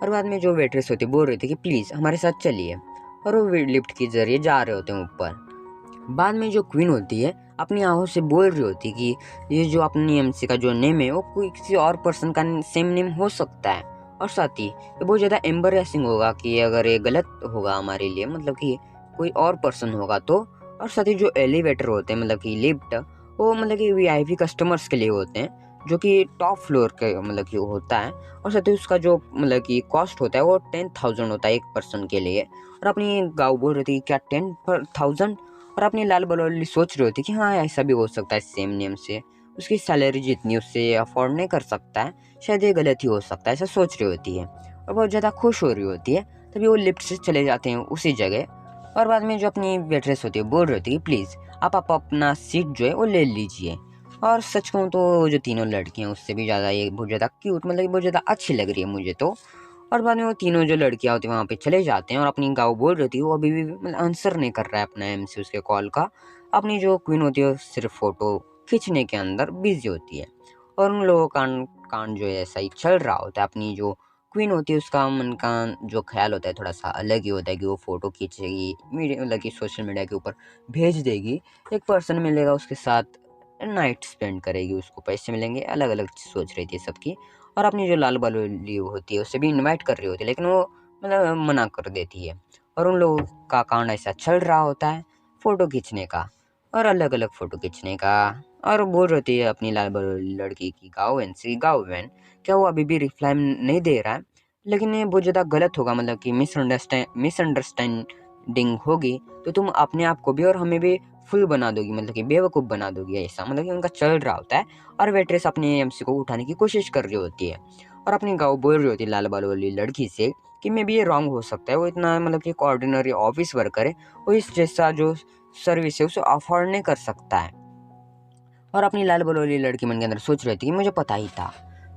और बाद में जो वेट्रेस होती है बोल रही थी कि प्लीज़ हमारे साथ चलिए, और वो लिफ्ट के जरिए जा रहे होते हैं ऊपर। बाद में जो क्वीन होती है अपनी आहों से बोल रही होती कि ये जो अपनी MC का जो नेम है वो कोई किसी और पर्सन का सेम नेम हो सकता है, और साथ ही ये बहुत ज़्यादा एम्बरेसिंग होगा कि अगर ये गलत होगा हमारे लिए, मतलब कि कोई और पर्सन होगा तो। और साथ ही जो एलिवेटर होते हैं मतलब कि लिफ्ट, वो मतलब कि VIP कस्टमर्स के लिए होते हैं, जो कि टॉप फ्लोर के मतलब कि होता है। और साथ ही उसका जो मतलब कि कॉस्ट होता है वो 10,000 होता है एक पर्सन के लिए। और अपनी गाँव बोल रही थी क्या 10,000, और अपनी लाल बलोली सोच रही होती कि हाँ ऐसा भी हो सकता है सेम नेम से, उसकी सैलरी जितनी उससे अफोर्ड नहीं कर सकता है, शायद ये गलत ही हो सकता है, ऐसा सोच रही होती है और बहुत ज़्यादा खुश हो रही होती है। तभी वो लिफ्ट से चले जाते हैं उसी जगह। और बाद में जो अपनी वेट्रेस होती है बोल रही होती है प्लीज़ आप अपना सीट जो है वो ले लीजिए। और सच कहूँ तो जो तीनों लड़कियाँ उससे भी ज़्यादा ये बहुत ज़्यादा क्यूट मतलब बहुत ज़्यादा अच्छी लग रही है मुझे तो। और बाद में वो तीनों जो लड़कियां होती है वहाँ पे चले जाते हैं और अपनी गाँव बोल रही होती है वो अभी भी मतलब आंसर नहीं कर रहा है अपना एमसी उसके कॉल का। अपनी जो क्वीन होती है वो सिर्फ फोटो खींचने के अंदर बिजी होती है और उन लोगों का कांड जो है ऐसा ही चल रहा होता है। अपनी जो क्वीन होती है उसका मन का जो ख्याल होता है थोड़ा सा अलग ही होता है कि वो फोटो खींचेगी, मीडिया मतलब कि सोशल मीडिया के ऊपर भेज देगी, एक पर्सन मिलेगा उसके साथ नाइट स्पेंड करेगी, उसको पैसे मिलेंगे, अलग अलग सोच रही थी सबकी। और अपनी जो लाल बलूली होती है उसे भी इनवाइट कर रही होती है लेकिन वो मतलब मना कर देती है। और उन लोगों का कांड ऐसा चल रहा होता है फ़ोटो खींचने का और अलग अलग फ़ोटो खींचने का। और बोल रही होती है अपनी लाल बलूली लड़की की गाँव क्या वो अभी भी रिप्लाई नहीं दे रहा है, लेकिन ये बहुत ज़्यादा गलत होगा, मतलब कि मिसअंडरस्टैंडिंग होगी तो तुम अपने आप को भी और हमें भी फुल बना दोगी, मतलब कि बेवकूफ़ बना दोगी, ऐसा मतलब कि उनका चल रहा होता है। और वेट्रेस अपने एमसी को उठाने की कोशिश कर रही होती है और अपनी गाँव बोल रही होती है लाल बाल वाली लड़की से कि मे बी ये रॉन्ग हो सकता है, वो इतना मतलब कि एक ऑर्डिनरी ऑफिस वर्कर है, वो इस जैसा जो सर्विस है उसे अफोर्ड नहीं कर सकता है। और अपनी लाल बाल वाली लड़की मन के अंदर सोच रही थी कि मुझे पता ही था।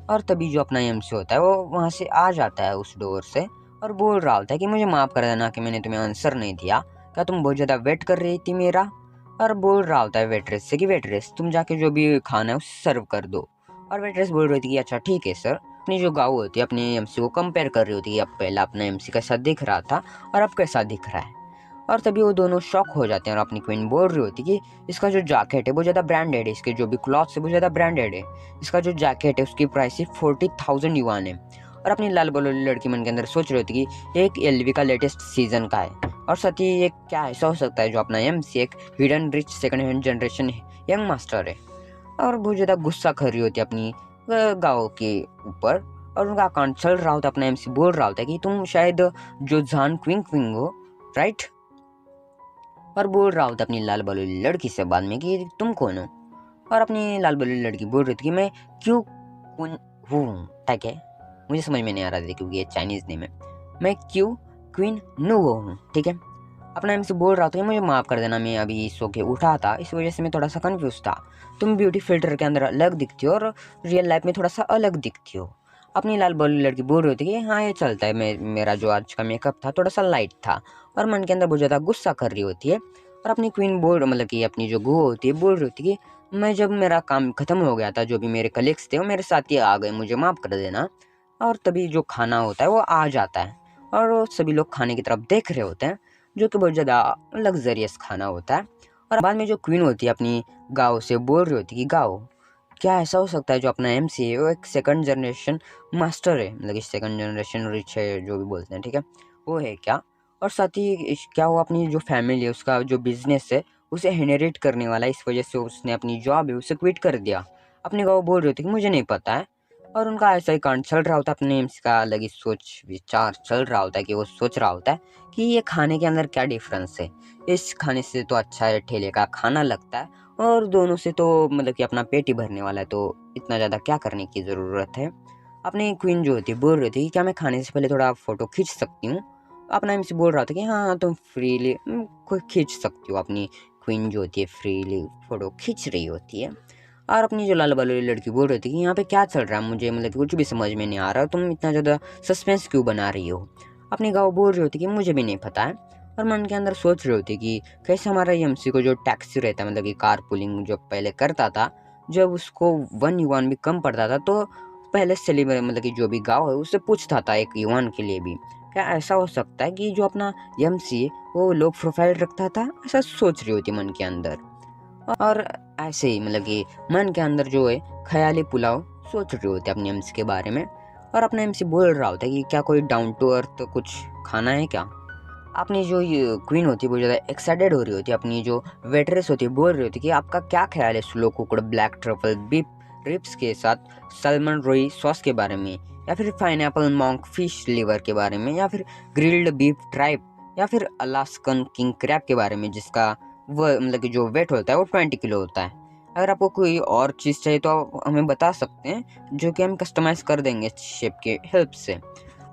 और तभी जो अपना एमसी होता है वो वहाँ से आ जाता है उस डोर से और बोल रहा होता है कि मुझे माफ़ कर देना कि मैंने तुम्हें आंसर नहीं दिया, क्या तुम बहुत ज़्यादा वेट कर रही थी मेरा। और बोल रहा होता है वेट्रेस से कि वेट्रेस तुम जाके जो भी खाना है उसे सर्व कर दो। और वेट्रेस बोल रही थी कि अच्छा ठीक है सर। अपनी जो गाँव होती है अपने एमसी को कंपेयर कर रही होती है, अब पहला अपना एमसी कैसा दिख रहा था और अब कैसा दिख रहा है। और तभी वो दोनों शॉक हो जाते हैं और अपनी क्वीन बोल रही होती कि इसका जो जैकेट है वो ज़्यादा ब्रांडेड है, इसके जो भी क्लॉथ्स है वो ज़्यादा ब्रांडेड है, इसका जो जैकेट है उसकी प्राइस सिर्फ 40,000 युआन है। और अपनी लाल बलोली लड़की मन के अंदर सोच रही होती कि एक एलवी का लेटेस्ट सीजन का है और साथ ही ये क्या ऐसा हो सकता है जो अपना एमसी एक hidden rich second hand generation young master है। और बहुत ज़्यादा गुस्सा कर रही होती है अपनी गाँव के ऊपर और उनका अकाउंट चल रहा होता है। अपना एमसी बोल रहा होता है कि तुम शायद जो जान क्विंग क्विंग हो, राइट। और बोल रहा होता अपनी लाल बलूली लड़की से बाद में कि तुम कौन हो। और अपनी लाल बलूली लड़की बोल रही थी कि मैं क्यों कौन हूँ, ठीक है, मुझे समझ में नहीं आ रहा था क्योंकि ये चाइनीज नेम है, मैं क्यों क्वीन नुवो हूँ, ठीक है। अपना एमसी बोल रहा था कि मुझे माफ़ कर देना, मैं अभी सो के उठा था इस वजह से मैं थोड़ा सा कंफ्यूज था, तुम ब्यूटी फिल्टर के अंदर अलग दिखती हो और रियल लाइफ में थोड़ा सा अलग दिखती हो। अपनी लाल बलूली लड़की बोल रही थी कि हाँ ये चलता है, मेरा जो आज का मेकअप था थोड़ा सा लाइट था। और मन के अंदर बहुत ज़्यादा गुस्सा कर रही होती है। और अपनी क्वीन बोल मतलब कि अपनी जो गुह होती है बोल रही होती है कि मैं जब मेरा काम खत्म हो गया था जो भी मेरे कलीग्स थे वो मेरे साथ ही आ गए, मुझे माफ़ कर देना। और तभी जो खाना होता है वो आ जाता है और वो सभी लोग खाने की तरफ देख रहे होते हैं जो कि बहुत ज़्यादा लग्जरियस खाना होता है। और बाद में जो क्वीन होती है अपनी गाँव से बोल रही होती है कि गाँव क्या ऐसा हो सकता है जो अपना एमसी है वो एक सेकंड जनरेशन मास्टर है, मतलब कि सेकंड जनरेशन रिच है जो भी बोलते हैं, ठीक है, वो है क्या। और साथ ही क्या वो अपनी जो फैमिली है उसका जो बिजनेस है उसे इनहेरिट करने वाला है, इस वजह से उसने अपनी जॉब है उसे क्विट कर दिया। अपनी गाँव बोल रही थी कि मुझे नहीं पता है। और उनका ऐसा ही कांड चल रहा होता है, अपने एम्स का अलग ही सोच विचार चल रहा होता है कि वो सोच रहा होता है कि ये खाने के अंदर क्या डिफरेंस है, इस खाने से तो अच्छा है ठेले का खाना लगता है और दोनों से तो मतलब कि अपना पेट ही भरने वाला है, तो इतना ज़्यादा क्या करने की ज़रूरत है। अपनी क्वीन जो होती है बोल रही थी कि क्या मैं खाने से पहले थोड़ा फ़ोटो खींच सकती हूँ। अपना एमसी बोल रहा था कि हाँ हाँ तुम फ्रीली खींच सकती हो। अपनी क्वीन जो होती है फ्रीली फ़ोटो खींच रही होती है। और अपनी जो लाल वाली लड़की बोल रही थी कि यहाँ पे क्या चल रहा है, मुझे मतलब कि कुछ भी समझ में नहीं आ रहा, तुम इतना ज़्यादा सस्पेंस क्यों बना रही हो। अपनी गाँव बोल रही होती कि मुझे भी नहीं पता है। और मन के अंदर सोच रही होती कि कैसे हमारा एमसी को जो टैक्सी रहता है मतलब कि कार पुलिंग जो पहले करता था, जब उसको 1 युआन भी कम पड़ता था तो पहले सेलिब्रेट मतलब कि जो भी गाँव है उससे पूछता था 1 युआन के लिए भी। क्या ऐसा हो सकता है कि जो अपना एमसी है वो लो प्रोफाइल रखता था, ऐसा सोच रही होती मन के अंदर। और ऐसे ही मतलब कि मन के अंदर जो है ख्याली पुलाव सोच रही होती है अपने एमसी के बारे में। और अपना एमसी बोल रहा होता है कि क्या कोई डाउन टू अर्थ कुछ खाना है क्या। अपनी जो ये क्वीन होती है बहुत ज़्यादा एक्साइटेड हो रही होती है, अपनी जो वेटरेस होती है बोल रही होती है कि आपका क्या ख्याल है slow cooked black truffle beef ribs के साथ सैल्मन रोई सॉस के बारे में, या फिर पाइनएप्पल मॉन्क फिश लीवर के बारे में, या फिर ग्रिल्ड बीफ ट्राइप, या फिर अलास्कन किंग क्रैब के बारे में जिसका वो मतलब कि जो वेट होता है वो 20 किलो होता है। अगर आपको कोई और चीज़ चाहिए तो आप हमें बता सकते हैं जो कि हम कस्टमाइज़ कर देंगे शेफ के हेल्प से।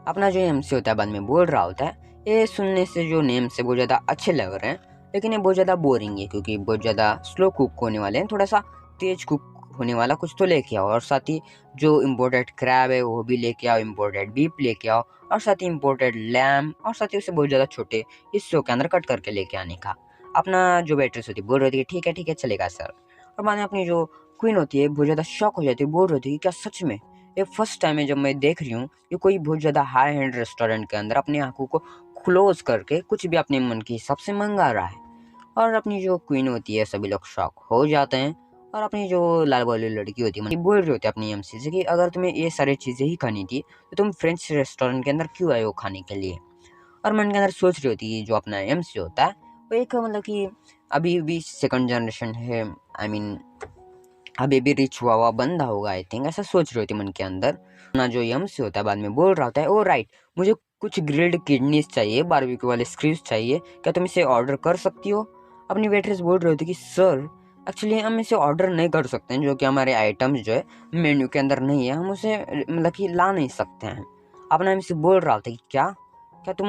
अपना जो एमसी होता है बाद में बोल रहा होता है ये सुनने से जो नेम से बहुत ज़्यादा अच्छे लग रहे हैं लेकिन ये बहुत ज़्यादा बोरिंग है क्योंकि बहुत ज़्यादा स्लो कुक होने वाले हैं, थोड़ा सा तेज कुक होने वाला कुछ तो लेके आओ, और साथ ही जो इम्पोर्टेड क्रैब है वो भी लेके आओ, इम्पोर्टेड बीफ लेके आओ, और साथ ही इम्पोर्टेड लैम, और साथ ही उसे बहुत ज़्यादा छोटे हिस्सों के अंदर कट करके लेके आने का। अपना जो वेट्रेस होती है बोल रही थी ठीक है चलेगा सर। और बाद में अपनी जो क्वीन होती है बहुत ज़्यादा शॉक हो जाती है, बोल रही थी क्या सच में? ये फर्स्ट टाइम है जब मैं देख रही हूँ कि कोई बहुत ज़्यादा हाई एंड रेस्टोरेंट के अंदर अपनी आंखों को क्लोज करके कुछ भी अपने मन के हिसाब से मंगा रहा है। और अपनी जो क्वीन होती है सभी लोग शॉक हो जाते हैं। और अपनी जो लाल वाली लड़की होती है बोल रही होती है अपनी एमसी से कि अगर तुम्हें ये सारी चीज़ें ही खानी थी तो तुम फ्रेंच रेस्टोरेंट के अंदर क्यों आए हो खाने के लिए। और मन के अंदर सोच रही होती है जो अपना एमसी होता है वो एक मतलब कि अभी भी सेकंड जनरेशन है, आई मीन अभी भी रिच हुआ हुआ बंदा होगा, आई थिंक ऐसा सोच रही होती मन के अंदर। ना जो एमसी होता है बाद में बोल रहा होता है ओ राइट, मुझे कुछ ग्रिल्ड किडनीज चाहिए, बारबेक्यू वाले स्क्रीव्स चाहिए, क्या तुम इसे ऑर्डर कर सकती हो। अपनी वेट्रेस बोल रही होती कि सर एक्चुअली हम इसे ऑर्डर नहीं कर सकते हैं, जो कि हमारे आइटम्स जो है मेन्यू के अंदर नहीं है, हम उसे मतलब कि ला नहीं सकते हैं। अपना एमसी बोल रहा होता कि क्या क्या तुम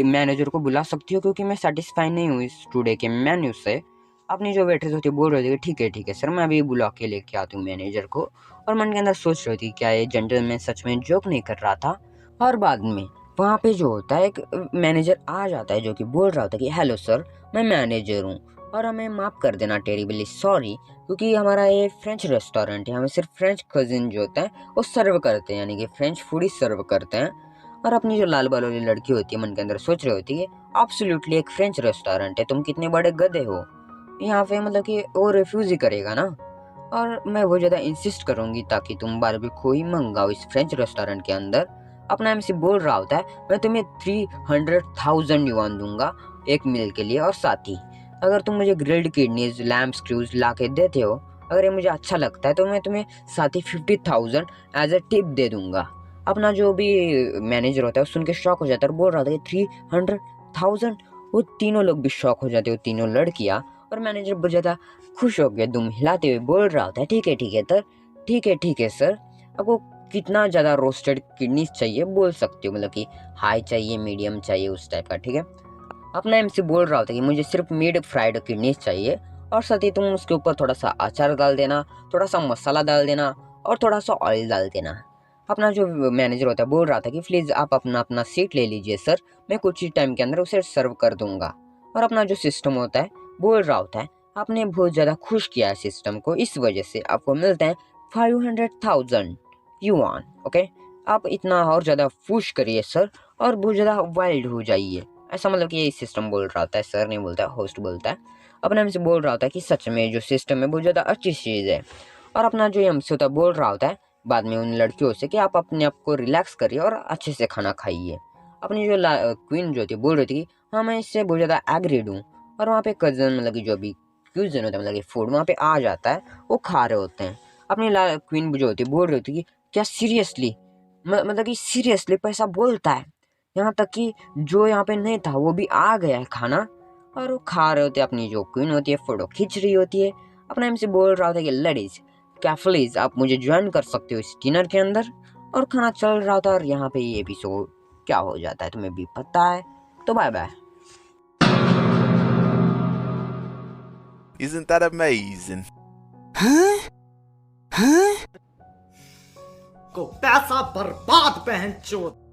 मैनेजर को बुला सकती हो, क्योंकि मैं सेटिस्फाई नहीं हूँ इस टुडे के मेन्यू से। अपनी जो वेट्रेस होती है बोल रही थी ठीक है सर, मैं अभी बुला के लेके आती हूँ मैनेजर को। और मन के अंदर सोच रही थी क्या ये जेंटलमैन सच में जोक नहीं कर रहा था। और बाद में वहाँ पे जो होता है एक मैनेजर आ जाता है जो कि बोल रहा होता है कि हेलो सर, मैं मैनेजर हूँ और हमें माफ़ कर देना, टेरिबली सॉरी, क्योंकि हमारा ये फ्रेंच रेस्टोरेंट है, हमें सिर्फ फ्रेंच कजिन जो होता है वो सर्व करते हैं, यानी कि फ्रेंच फूड ही सर्व करते हैं। और अपनी जो लाल बाल वाली लड़की होती है मन के अंदर सोच रही होती है एब्सोल्युटली एक फ्रेंच रेस्टोरेंट है, तुम कितने बड़े गधे हो यहाँ पे, मतलब कि वो रिफ्यूज ही करेगा ना। और मैं वो ज़्यादा इंसिस्ट करूँगी ताकि तुम बारबेक्यू ही मंगाओ इस फ्रेंच रेस्टोरेंट के अंदर। अपना एमसी बोल रहा होता है मैं तुम्हें 300,000 युआन दूंगा एक मील के लिए, और साथ ही अगर तुम मुझे ग्रिल्ड किडनीज लैम्प स्क्रूज ला के देते हो, अगर ये मुझे अच्छा लगता है तो मैं तुम्हें साथ ही 50,000 एज ए टिप दे दूंगा। अपना जो भी मैनेजर होता है सुन के शॉक हो जाता है और बोल रहा था कि 300,000। वो तीनों लोग भी शॉक हो जाते, वो तीनों लड़कियाँ। और मैनेजर बहुत ज़्यादा खुश हो गया, दुम हिलाते हुए बोल रहा होता है ठीक है सर, आपको कितना ज़्यादा रोस्टेड किडनीज चाहिए बोल सकते हो, मतलब कि हाई चाहिए मीडियम चाहिए उस टाइप का, ठीक है। अपना एमसी बोल रहा होता है कि मुझे सिर्फ मिड फ्राइड किडनीज चाहिए, और साथ ही तुम उसके ऊपर थोड़ा सा अचार डाल देना, थोड़ा सा मसाला डाल देना, और थोड़ा सा ऑयल डाल देना। अपना जो मैनेजर होता है बोल रहा था कि प्लीज़ आप अपना अपना सीट ले लीजिए सर, मैं कुछ ही टाइम के अंदर उसे सर्व कर दूंगा। और अपना जो सिस्टम होता है बोल रहा होता है आपने बहुत ज़्यादा खुश किया है सिस्टम को, इस वजह से आपको मिलता है 500,000 युआन। ओके, आप इतना और ज़्यादा खुश करिए सर, और बहुत ज़्यादा वाइल्ड हो जाइए, ऐसा मतलब कि ये सिस्टम बोल रहा होता है, सर नहीं बोलता, होस्ट बोलता है। अपने हमसे बोल रहा होता है कि सच में जो सिस्टम है बहुत ज़्यादा अच्छी चीज़ है। और अपना जो हमसे होता है बोल रहा होता है बाद में उन लड़कियों से कि आप अपने आप को रिलैक्स करिए और अच्छे से खाना खाइए। अपनी जो क्वीन जो थी बोल रही थी कि हाँ मैं इससे बहुत ज़्यादा एग्रीड हूँ। और वहाँ पे कज़न मतलब कि जो भी क्यूजन होता है मतलब कि फूड वहाँ पे आ जाता है, वो खा रहे होते हैं। अपनी क्वीन जो होती है बोल रही थी कि क्या सीरियसली, मतलब कि सीरियसली पैसा बोलता है, यहाँ तक कि जो यहाँ पे नहीं था वो भी आ गया है खाना। और वो खा रहे होते, अपनी जो क्वीन होती है फोटो खींच रही होती है। अपना एमसी बोल रहा होता है कि लेडीज क्या प्लीज आप मुझे ज्वाइन कर सकते हो इस डिनर के अंदर। और खाना चल रहा था और यहाँ पे ये एपिसोड क्या हो जाता है तुम्हें भी पता है, तो bye bye. Isn't that amazing? को पैसा बर्बाद पहन चोद।